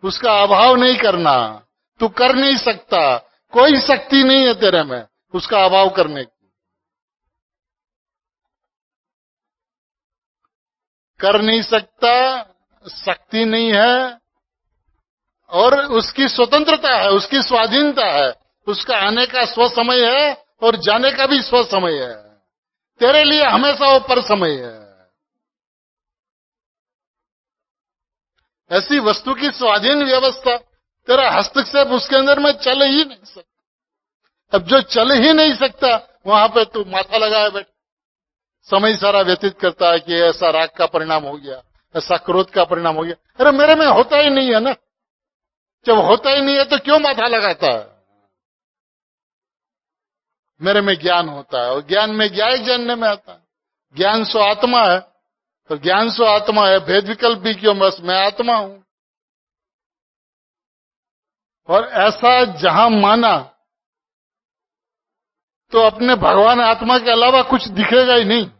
उसका अभाव नहीं करना। तू कर नहीं सकता, कोई शक्ति नहीं है तेरे में उसका अभाव करने की। कर नहीं सकता, शक्ति नहीं है, और उसकी स्वतंत्रता है, उसकी स्वाधीनता है, उसका आने का स्व समय है और जाने का भी स्व समय है। तेरे लिए हमेशा वो पर समय है। ऐसी वस्तु की स्वाधीन व्यवस्था, तेरा हस्तक्षेप उसके अंदर में चल ही नहीं सकता। अब जो चल ही नहीं सकता वहां पे तू माथा लगाए बैठ, समय सारा व्यतीत करता है कि ऐसा राग का परिणाम हो गया, ऐसा क्रोध का परिणाम हो गया। अरे मेरे में होता ही नहीं है ना। जब होता ही नहीं है तो क्यों माथा लगाता है? मेरे में ज्ञान होता है, और ज्ञान में ज्ञायक जानने में आता है। ज्ञान सो आत्मा है, तो ज्ञान सो आत्मा है, भेद विकल्प भी क्यों, बस मैं आत्मा हूं। और ऐसा जहां माना तो अपने भगवान आत्मा के अलावा कुछ दिखेगा ही नहीं।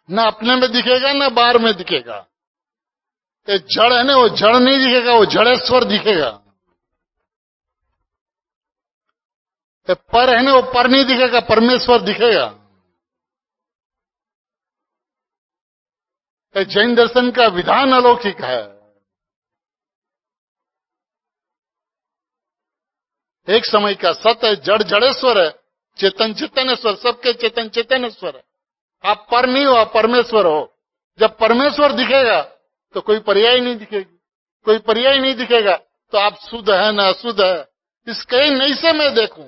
ना अपने में दिखेगा, ना बाहर में दिखेगा। ये जड़ है ना, वो जड़ नहीं दिखेगा, वो जड़ेश्वर दिखेगा। ये पर है ना, वो पर नहीं दिखेगा, परमेश्वर दिखेगा। ये जैन दर्शन का विधान अलौकिक है। एक समय का सत्य है, जड़ जड़ेश्वर है, चेतन चेतनेश्वर, सबके चेतन चेतनेश्वर है। आप पर नहीं हो, आप परमेश्वर हो। जब परमेश्वर दिखेगा तो कोई पर्याय नहीं दिखेगी, कोई पर्याय नहीं दिखेगा तो आप शुद्ध है ना अशुद्ध है, इसके नहीं से मैं देखूं।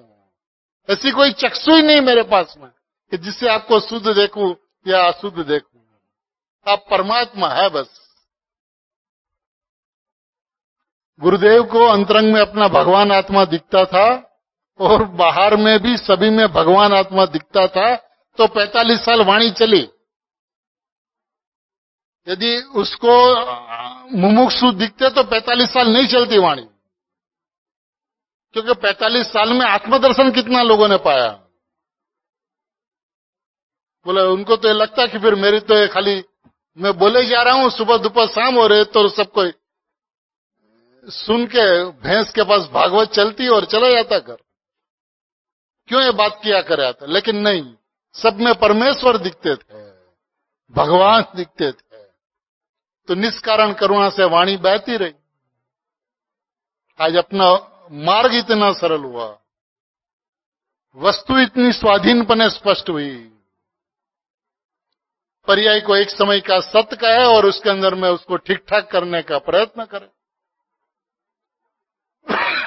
ऐसी कोई चक्षु ही नहीं मेरे पास में कि जिससे आपको शुद्ध देखूं या अशुद्ध देखूं। आप परमात्मा है बस। गुरुदेव को अंतरंग में अपना भगवान आत्मा दिखता था, और बाहर में भी सभी में भगवान आत्मा दिखता था, तो 45 साल वाणी चली। यदि उसको मुमुक्षु दिखते तो 45 साल नहीं चलती वाणी, क्योंकि 45 साल में आत्मदर्शन कितना लोगों ने पाया। बोले उनको तो ये लगता कि फिर मेरी तो खाली मैं बोले जा रहा हूं, सुबह दोपहर शाम हो रहे, तो सबको सुन के भैंस के पास भागवत चलती और चला जाता घर। क्यों ये बात किया कर रहा था? लेकिन नहीं, सब में परमेश्वर दिखते थे, भगवान दिखते थे। तो निष्कारण करुणा से वाणी बहती रही। आज अपना मार्ग इतना सरल हुआ, वस्तु इतनी स्वाधीनपने स्पष्ट हुई। पर्याय को एक समय का सत्य का है और उसके अंदर में उसको ठीक ठाक करने का प्रयत्न करें,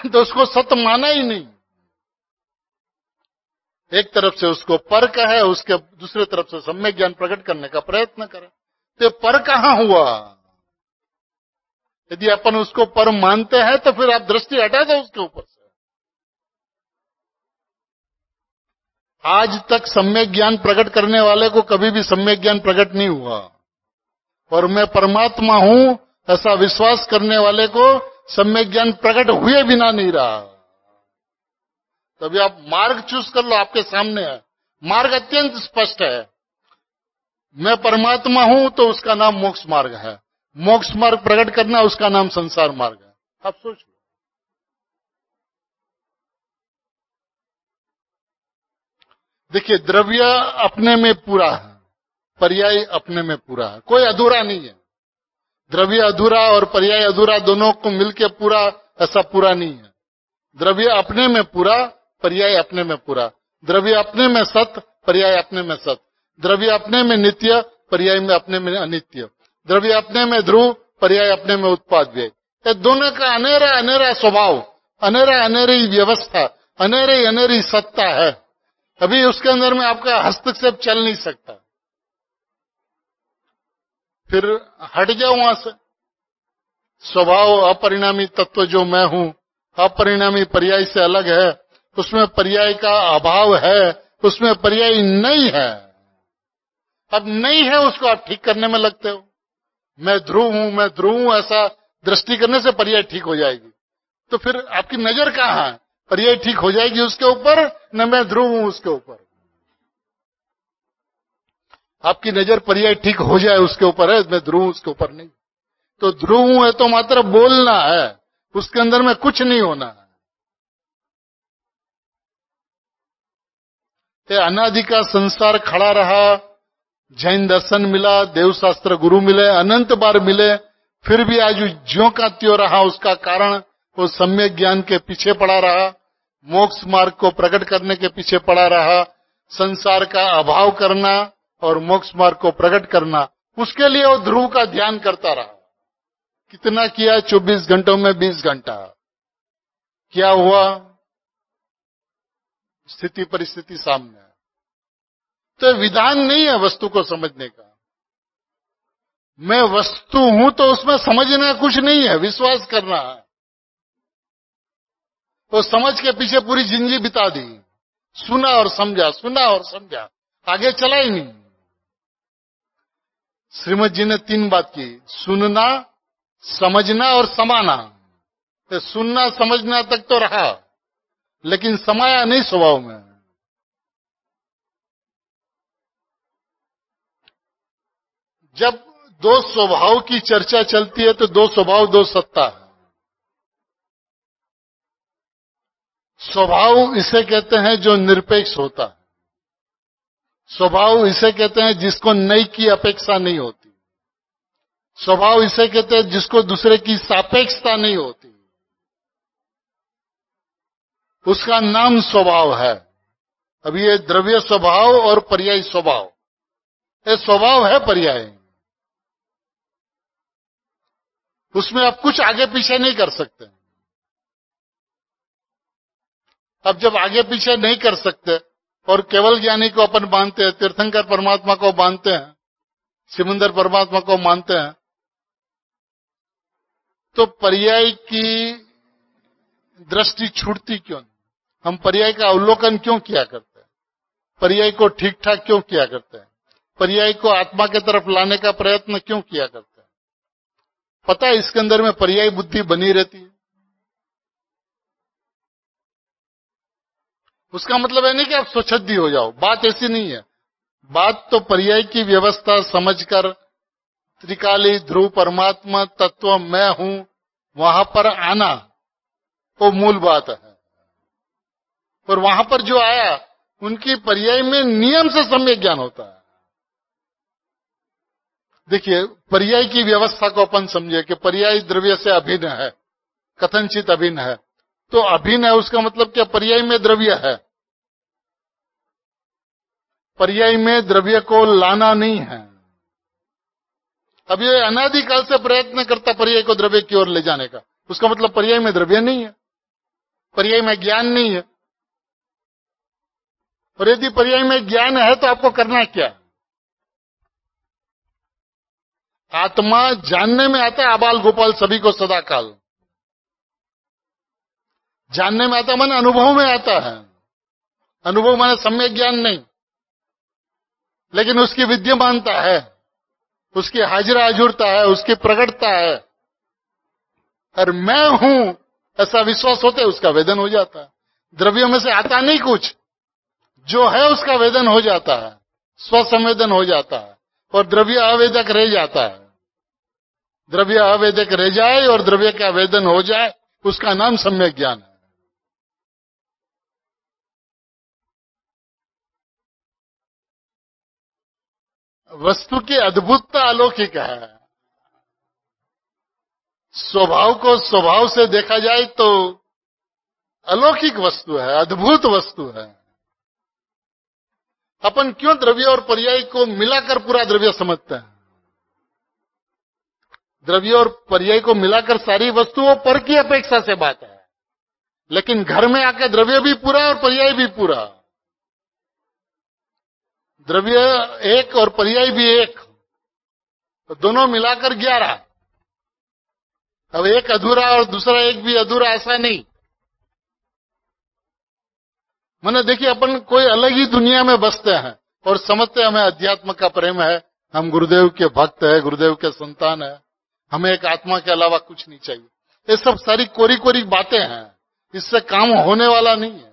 तो उसको सत्य माना ही नहीं। एक तरफ से उसको पर का है, उसके दूसरे तरफ से सम्यक ज्ञान प्रकट करने का प्रयत्न करें, तो पर कहां हुआ? यदि अपन उसको पर मानते हैं तो फिर आप दृष्टि हटा दो उसके ऊपर से। आज तक सम्यक ज्ञान प्रकट करने वाले को कभी भी सम्यक ज्ञान प्रकट नहीं हुआ, और मैं परमात्मा हूं ऐसा विश्वास करने वाले को सम्यक ज्ञान प्रकट हुए बिना नहीं रहा। तभी आप मार्ग चूज कर लो, आपके सामने है मार्ग, अत्यंत स्पष्ट है। मैं परमात्मा हूं तो उसका नाम मोक्ष मार्ग है, मोक्ष मार्ग प्रकट करना, उसका नाम संसार मार्ग है। आप सोच लो। देखिए, द्रव्य अपने में पूरा है, पर्याय अपने में पूरा है, कोई अधूरा नहीं है। द्रव्य अधूरा और पर्याय अधूरा, दोनों को मिलके पूरा, ऐसा पूरा नहीं है। द्रव्य अपने में पूरा, पर्याय अपने में पूरा। द्रव्य अपने में सत्य, पर्याय अपने में सत्य। द्रव्य अपने में नित्य, पर्याय में अपने में अनित्य। द्रव्य अपने में ध्रुव, पर्याय अपने में उत्पाद व्यय। ये दोनों का अनेरा अनेरा स्वभाव, अनेरा अनेरी व्यवस्था, अनेरी अनेरी सत्ता है। अभी उसके अंदर में आपका हस्तक्षेप चल नहीं सकता। फिर हट जाओ वहां से। स्वभाव अपरिणामी तत्व जो मैं हूं, अपरिणामी पर्याय से अलग है, उसमें पर्याय का अभाव है, उसमें पर्याय नहीं है। अब नहीं है, उसको आप ठीक करने में लगते हो। मैं ध्रुव हूं, मैं ध्रुव हूं, ऐसा दृष्टि करने से पर्याय ठीक हो जाएगी। तो फिर आपकी नजर कहां है? पर्याय ठीक हो जाएगी उसके ऊपर, न मैं ध्रुव हूं उसके ऊपर। आपकी नजर पर्याय ठीक हो जाए उसके ऊपर है, मैं ध्रुव उसके ऊपर नहीं। तो ध्रुव है तो मात्र बोलना है, उसके अंदर में कुछ नहीं होना है। ये अनादि का संसार खड़ा रहा, जैन दर्शन मिला, देवशास्त्र गुरु मिले, अनंत बार मिले, फिर भी आज ज्यों का त्यों रहा। उसका कारण वो सम्यक ज्ञान के पीछे पड़ा रहा, मोक्ष मार्ग को प्रकट करने के पीछे पड़ा रहा। संसार का अभाव करना और मोक्ष मार्ग को प्रकट करना, उसके लिए वो ध्रुव का ध्यान करता रहा। कितना किया? 24 घंटों में 20 घंटा। क्या हुआ? स्थिति परिस्थिति सामने है। तो विधान नहीं है वस्तु को समझने का। मैं वस्तु हूं तो उसमें समझना कुछ नहीं है, विश्वास करना है। तो समझ के पीछे पूरी जिंदगी बिता दी, सुना और समझा, सुना और समझा, आगे चला ही नहीं। श्रीमद जी ने 3 बात की, सुनना, समझना और समाना। तो सुनना समझना तक तो रहा, लेकिन समाया नहीं स्वभाव में। जब दो स्वभाव की चर्चा चलती है तो दो स्वभाव दो सत्ता है। स्वभाव इसे कहते हैं जो निरपेक्ष होता है। स्वभाव इसे कहते हैं जिसको नई की अपेक्षा नहीं होती। स्वभाव इसे कहते हैं जिसको दूसरे की सापेक्षता नहीं होती। उसका नाम स्वभाव है। अब ये द्रव्य स्वभाव और पर्यायी स्वभाव, ये स्वभाव है पर्याय। उसमें आप कुछ आगे पीछे नहीं कर सकते। अब जब आगे पीछे नहीं कर सकते और केवल ज्ञानी को अपन मानते हैं, तीर्थंकर परमात्मा को मानते हैं, सिमंदर परमात्मा को मानते हैं, तो पर्याय की दृष्टि छूटती क्यों नहीं? हम पर्याय का अवलोकन क्यों किया करते हैं? पर्याय को ठीक ठाक क्यों किया करते हैं? पर्याय को आत्मा के तरफ लाने का प्रयत्न क्यों किया करते हैं? पता है इसके अंदर में पर्याय बुद्धि बनी रहती है। उसका मतलब है नहीं कि आप स्वच्छंदी हो जाओ, बात ऐसी नहीं है। बात तो पर्याय की व्यवस्था समझकर त्रिकाली ध्रुव परमात्मा तत्व मैं हूं, वहां पर आना वो मूल बात है। और वहां पर जो आया उनकी पर्याय में नियम से सम्यक ज्ञान होता है। देखिए, पर्याय की व्यवस्था को अपन समझे कि पर्याय द्रव्य से अभिन्न है, कथनचित अभिन्न है। तो अभिन्न है उसका मतलब क्या? पर्याय में द्रव्य है, पर्याय में द्रव्य को लाना नहीं है। अब ये अनादिकाल से प्रयत्न करता पर्याय को द्रव्य की ओर ले जाने का, उसका मतलब पर्याय में द्रव्य नहीं है, पर्याय में ज्ञान नहीं है। और यदि पर्याय में ज्ञान है तो आपको करना क्या? आत्मा जानने में आता है, आबाल गोपाल सभी को सदा काल जानने में आता, मन अनुभव में आता है। अनुभव माने सम्यक ज्ञान नहीं, लेकिन उसकी विद्यमानता है, उसकी हाजिरा हजूरता है, उसकी प्रकटता है। और मैं हूं ऐसा विश्वास होता है, उसका वेदन हो जाता है। द्रव्यों में से आता नहीं कुछ, जो है उसका वेदन हो जाता है, स्वसंवेदन हो जाता है, और द्रव्य अवेदक रह जाता है। द्रव्य अवेदक रह जाए और द्रव्य का वेदन हो जाए, उसका नाम सम्यक ज्ञान है। वस्तु की अद्भुतता अलौकिक है। स्वभाव को स्वभाव से देखा जाए तो अलौकिक वस्तु है, अद्भुत वस्तु है। अपन क्यों द्रव्य और पर्याय को मिलाकर पूरा द्रव्य समझते हैं? द्रव्य और पर्याय को मिलाकर सारी वस्तुओं पर की अपेक्षा से बात है, लेकिन घर में आकर द्रव्य भी पूरा और पर्याय भी पूरा। द्रव्य एक और पर्याय भी एक, तो दोनों मिलाकर 11। अब एक अधूरा और दूसरा एक भी अधूरा, ऐसा नहीं। मैंने देखिए, अपन कोई अलग ही दुनिया में बसते हैं और समझते हैं हमें अध्यात्म का प्रेम है, हम गुरुदेव के भक्त है, गुरुदेव के संतान है, हमें एक आत्मा के अलावा कुछ नहीं चाहिए। ये सब सारी कोरी कोरी बातें हैं, इससे काम होने वाला नहीं है।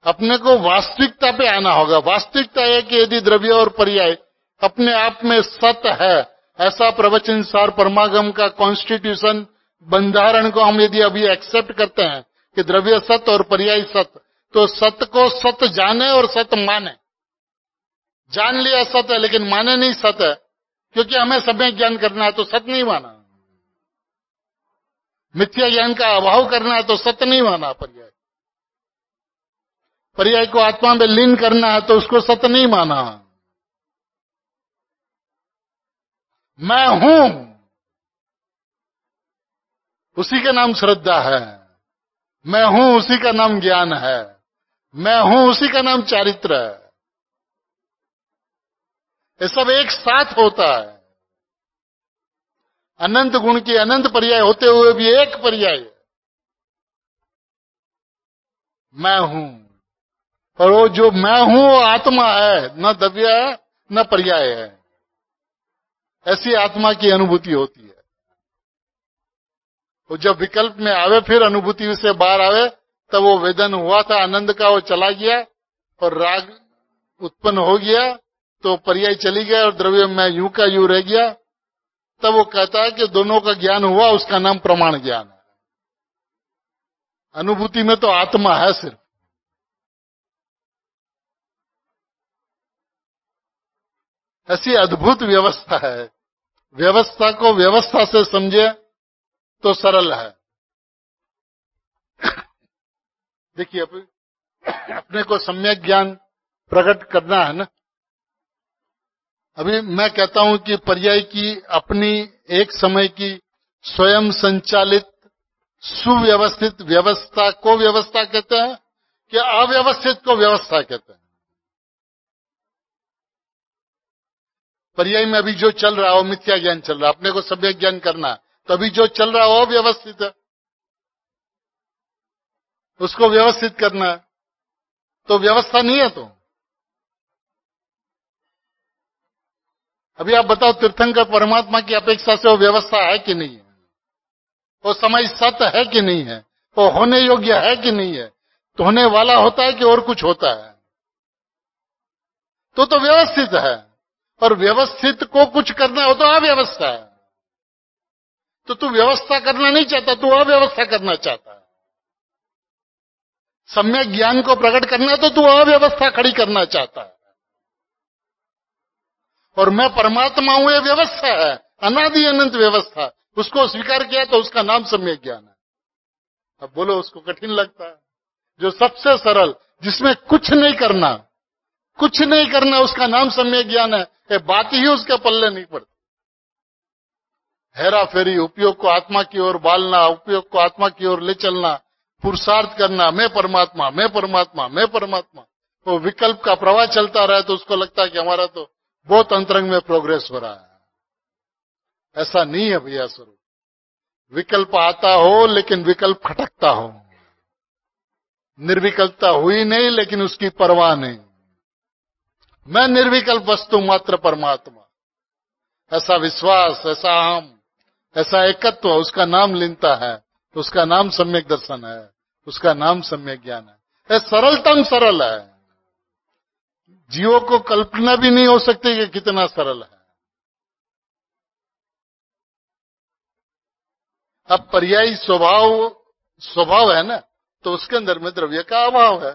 अपने को वास्तविकता पे आना होगा। वास्तविकता है कि यदि द्रव्य और पर्याय अपने आप में सत है, ऐसा प्रवचन सार परमागम का कॉन्स्टिट्यूशन बंधारण को हम यदि अभी एक्सेप्ट करते हैं कि द्रव्य सत और पर्याय सत, तो सत को सत जाने और सत माने। जान लिया सत है लेकिन माने नहीं सत है, क्योंकि हमें सम्यक ज्ञान करना है तो सत नहीं माना। मिथ्या ज्ञान का अभाव करना है तो सत्य नहीं माना। पर्याय पर्याय को आत्मा में लीन करना है तो उसको सत्य नहीं माना। मैं हूं, उसी का नाम श्रद्धा है। मैं हूं, उसी का नाम ज्ञान है। मैं हूं, उसी का नाम चारित्र है। ये सब एक साथ होता है। अनंत गुण की अनंत पर्याय होते हुए भी एक पर्याय है, मैं हूं। और वो जो मैं हूं वो आत्मा है, न द्रव्य है न पर्याय है। ऐसी आत्मा की अनुभूति होती है। वो जब विकल्प में आवे, फिर अनुभूति से बाहर आवे, तब वो वेदन हुआ था आनंद का, वो चला गया और राग उत्पन्न हो गया, तो पर्याय चली गया और द्रव्य में यूं का यूं रह गया। तब वो कहता है कि दोनों का ज्ञान हुआ, उसका नाम प्रमाण ज्ञान है। अनुभूति में तो आत्मा है सिर्फ। ऐसी अद्भुत व्यवस्था है। व्यवस्था को व्यवस्था से समझे तो सरल है। देखिए, अपने को सम्यक ज्ञान प्रकट करना है ना। अभी मैं कहता हूं कि पर्याय की अपनी एक समय की स्वयं संचालित सुव्यवस्थित व्यवस्था को व्यवस्था कहते हैं कि अव्यवस्थित को व्यवस्था कहते हैं। पर्याय में अभी जो चल रहा है वो मिथ्या ज्ञान चल रहा है। अपने को सम्यक ज्ञान करना है तो अभी जो चल रहा है वो व्यवस्थित है, उसको व्यवस्थित करना है। तो व्यवस्था नहीं है। तो अभी आप बताओ, तीर्थंकर परमात्मा की अपेक्षा से वो व्यवस्था है कि नहीं है? वो समय सत्य है कि नहीं है? वो होने योग्य है कि नहीं है? तो होने वाला होता है कि और कुछ होता है? तो व्यवस्थित है। और व्यवस्थित को कुछ करना हो तो अव्यवस्था है। तो तू व्यवस्था करना नहीं चाहता, तू अव्यवस्था करना चाहता है। सम्यक ज्ञान को प्रकट करना तो तू अव्यवस्था खड़ी करना चाहता है। और मैं परमात्मा हूं, ये व्यवस्था है, अनादि अनंत व्यवस्था। उसको स्वीकार किया तो उसका नाम सम्यक ज्ञान है। अब बोलो, उसको कठिन लगता है? जो सबसे सरल, जिसमें कुछ नहीं करना, कुछ नहीं करना, उसका नाम सम्यक ज्ञान है। ये बात ही उसके पल्ले नहीं पड़ती। हेरा फेरी, उपयोग को आत्मा की ओर बालना, उपयोग को आत्मा की ओर ले चलना, पुरुषार्थ करना, मैं परमात्मा, मैं परमात्मा, मैं परमात्मा। वो विकल्प का प्रवाह चलता रहे तो उसको लगता है कि हमारा तो बहुत अंतरंग में प्रोग्रेस हो रहा है। ऐसा नहीं है भैया स्वरूप। विकल्प आता हो लेकिन विकल्प खटकता हो। निर्विकल्पता हुई नहीं लेकिन उसकी परवाह नहीं। मैं निर्विकल्प वस्तु मात्र परमात्मा, ऐसा विश्वास, ऐसा अहम, ऐसा एकत्व, उसका नाम लीनता है। उसका नाम सम्यक दर्शन है, उसका नाम सम्यक ज्ञान है। यह सरलतम सरल है। जीवों को कल्पना भी नहीं हो सकती कि कितना सरल है। अब पर्यायी स्वभाव है ना, तो उसके अंदर में द्रव्य का अभाव है।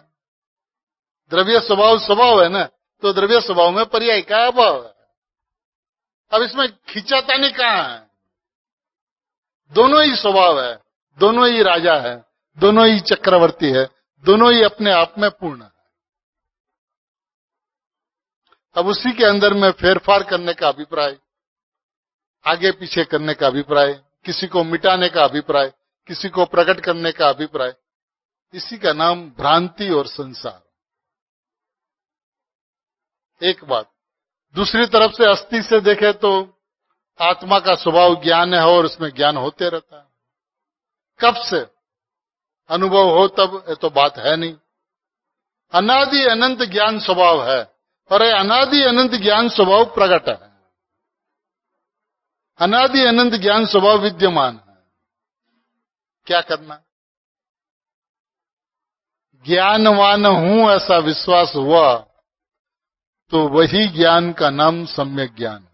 द्रव्य स्वभाव है ना, तो द्रव्य स्वभाव में पर्याय का अभाव है। अब इसमें खिंचातानी कहां है? दोनों ही स्वभाव है, दोनों ही राजा है, दोनों ही चक्रवर्ती है, दोनों ही अपने आप में पूर्ण है। अब उसी के अंदर में फेरफार करने का अभिप्राय, आगे पीछे करने का अभिप्राय, किसी को मिटाने का अभिप्राय, किसी को प्रकट करने का अभिप्राय, इसी का नाम भ्रांति और संसार। एक बात। दूसरी तरफ से अस्थि से देखे तो आत्मा का स्वभाव ज्ञान है और उसमें ज्ञान होते रहता है। कब से अनुभव हो तब, ये तो बात है नहीं। अनादि अनंत ज्ञान स्वभाव है और ये अनादि अनंत ज्ञान स्वभाव प्रकट है। अनादि अनंत ज्ञान स्वभाव विद्यमान है। क्या करना? ज्ञानवान हूं ऐसा विश्वास हुआ तो वही ज्ञान का नाम सम्यक ज्ञान है।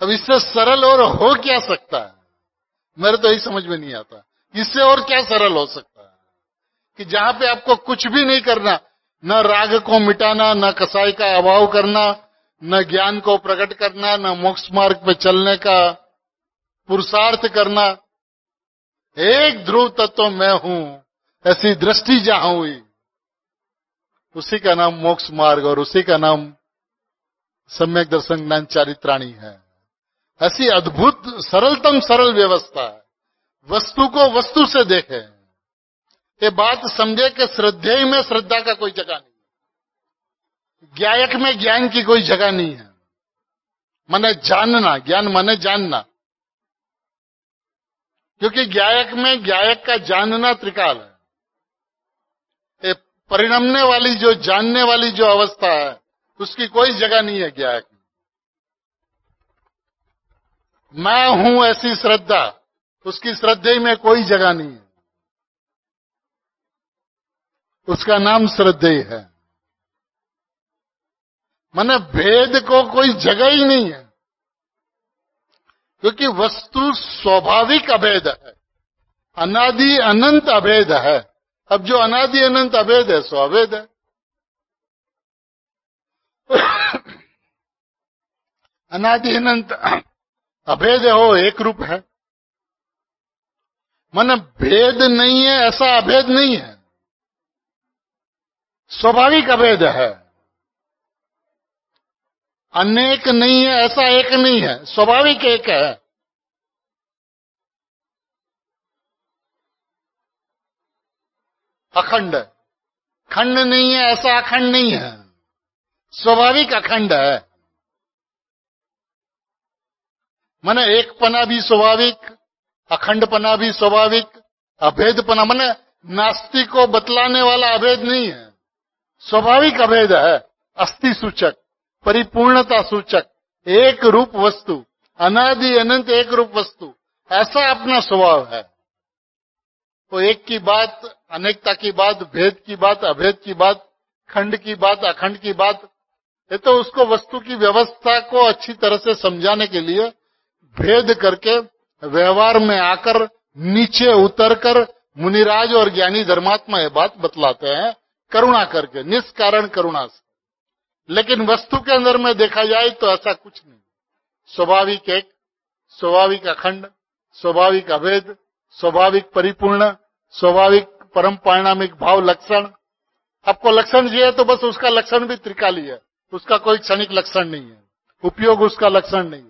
अब इससे सरल और हो क्या सकता है? मेरे तो यही समझ में नहीं आता, इससे और क्या सरल हो सकता है कि जहां पे आपको कुछ भी नहीं करना, न राग को मिटाना, न कसाई का अभाव करना, न ज्ञान को प्रकट करना, न मोक्ष मार्ग पे चलने का पुरुषार्थ करना, एक ध्रुव तत्व मैं हूं ऐसी दृष्टि जहां हुई, उसी का नाम मोक्ष मार्ग और उसी का नाम सम्यक दर्शन ज्ञान चारित्राणी है। ऐसी अद्भुत सरलतम सरल व्यवस्था है। वस्तु को वस्तु से देखे, ये बात समझे कि श्रद्धेय में श्रद्धा का कोई जगह नहीं, ज्ञायक में ज्ञान की कोई जगह नहीं है। माने जानना, ज्ञान माने जानना, क्योंकि ज्ञायक में ज्ञायक का जानना त्रिकाल है। ये परिणमने वाली जो जानने वाली जो अवस्था है उसकी कोई जगह नहीं है ज्ञायक में। मैं हूं ऐसी श्रद्धा, उसकी श्रद्धेय में कोई जगह नहीं है, उसका नाम श्रद्धेय है। माने भेद को कोई जगह ही नहीं है, क्योंकि वस्तु स्वाभाविक अभेद है, अनादि अनंत अभेद है। अब जो अनादि अनंत अभेद है सो अभेद है। अनादि अनंत अभेद हो, एक रूप है। माने भेद नहीं है ऐसा अभेद नहीं है, स्वाभाविक अभेद है। अनेक नहीं है ऐसा एक नहीं है, स्वाभाविक एक है। अखंड, खंड नहीं है ऐसा अखंड नहीं है, स्वाभाविक अखंड है। माने एक पना भी स्वाभाविक, अखंड पना भी स्वाभाविक, अभेद पना माने नास्तिक को बतलाने वाला अभेद नहीं है, स्वाभाविक अभेद है। अस्थि सूचक, परिपूर्णता सूचक, एक रूप वस्तु, अनादि अनंत एक रूप वस्तु, ऐसा अपना स्वभाव है। तो एक की बात, अनेकता की बात, भेद की बात, अभेद की बात, खंड की बात, अखंड की बात, ये तो उसको वस्तु की व्यवस्था को अच्छी तरह से समझाने के लिए भेद करके व्यवहार में आकर नीचे उतरकर मुनिराज और ज्ञानी धर्मात्मा ये बात बतलाते हैं करुणा करके, निष्कारण करुणा से। लेकिन वस्तु के अंदर में देखा जाए तो ऐसा कुछ नहीं। स्वाभाविक एक, स्वाभाविक अखंड, स्वाभाविक अभेद, स्वाभाविक परिपूर्ण, स्वाभाविक परम परिणामिक भाव लक्षण। आपको लक्षण चाहिए तो बस उसका लक्षण भी त्रिकाली है, उसका कोई क्षणिक लक्षण नहीं है, उपयोग उसका लक्षण नहीं है।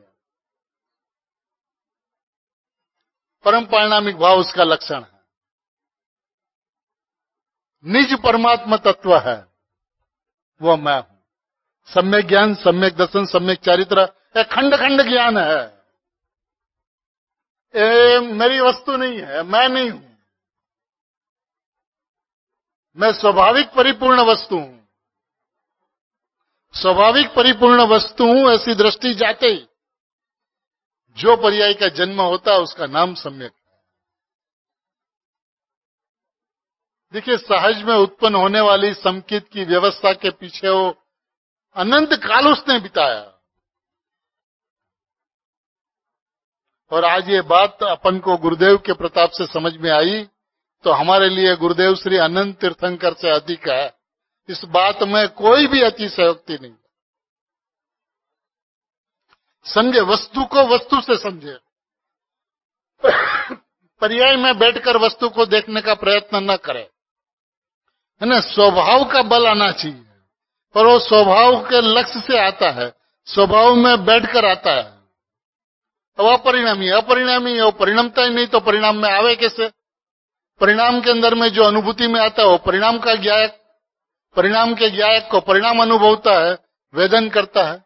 परम परिणामिक भाव उसका लक्षण है। निज परमात्मा तत्व है, वो मैं हूं। सम्यक ज्ञान, सम्यक दर्शन, सम्यक चारित्र, खंड खंड ज्ञान है। ये मेरी वस्तु नहीं है, मैं नहीं हूं, मैं स्वाभाविक परिपूर्ण वस्तु हूं। स्वाभाविक परिपूर्ण वस्तु हूं ऐसी दृष्टि जाते ही जो पर्याय का जन्म होता है उसका नाम सम्यक है। देखिए, सहज में उत्पन्न होने वाली समकित की व्यवस्था के पीछे वो अनंत काल उसने बिताया। और आज ये बात अपन को गुरुदेव के प्रताप से समझ में आई तो हमारे लिए गुरुदेव श्री अनंत तीर्थंकर से अधिक है। इस बात में कोई भी अतिशयोक्ति नहीं। समझे, वस्तु को वस्तु से समझे। पर्याय में बैठकर वस्तु को देखने का प्रयत्न न करें, है ना। स्वभाव का बल आना चाहिए, पर वो स्वभाव के लक्ष्य से आता है, स्वभाव में बैठकर आता है। अब अपरिणामी है, वो परिणमता ही नहीं तो परिणाम में आवे कैसे। परिणाम के अंदर में जो अनुभूति में आता है वो परिणाम का ज्ञायक, परिणाम के ज्ञायक को परिणाम अनुभवता है, वेदन करता है,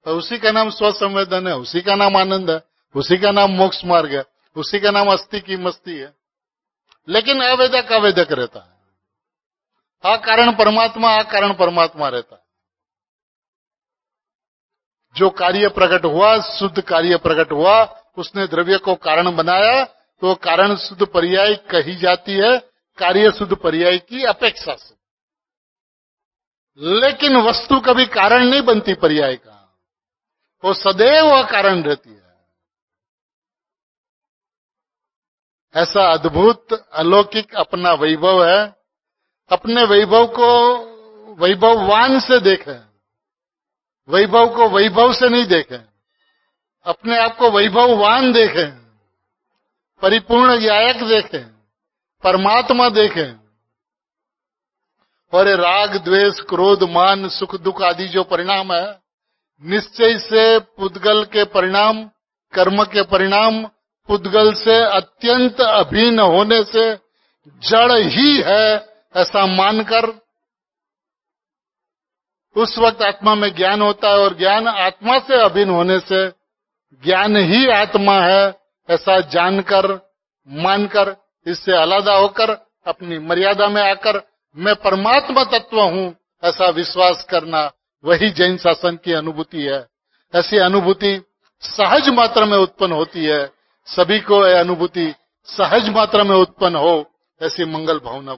तो उसी का नाम स्वसंवेदन है, उसी का नाम आनंद है, उसी का नाम मोक्ष मार्ग है, उसी का नाम अस्थि की मस्ती है। लेकिन अवेदक अवेदक रहता है, अकारण परमात्मा रहता है। जो कार्य प्रकट हुआ, शुद्ध कार्य प्रकट हुआ, उसने द्रव्य को कारण बनाया, तो कारण शुद्ध पर्याय कही जाती है, कार्य शुद्ध पर्याय की अपेक्षा से। लेकिन वस्तु कभी कारण नहीं बनती पर्याय का, वो सदैव अकारण रहती है। ऐसा अद्भुत अलौकिक अपना वैभव है। अपने वैभव को वैभववान से देखें, वैभव को वैभव से नहीं देखें। अपने आप को वैभववान देखें, परिपूर्ण ज्ञायक देखें, परमात्मा देखें। और राग द्वेष क्रोध मान सुख दुख आदि जो परिणाम है, निश्चय से पुद्गल के परिणाम, कर्म के परिणाम पुद्गल से अत्यंत अभिन्न होने से जड़ ही है ऐसा मानकर उस वक्त आत्मा में ज्ञान होता है। और ज्ञान आत्मा से अभिन्न होने से ज्ञान ही आत्मा है ऐसा जानकर, मानकर, इससे अलग होकर अपनी मर्यादा में आकर मैं परमात्मा तत्व हूं ऐसा विश्वास करना, वही जैन शासन की अनुभूति है। ऐसी अनुभूति सहज मात्रा में उत्पन्न होती है। सभी को यह अनुभूति सहज मात्रा में उत्पन्न हो, ऐसी मंगल भावना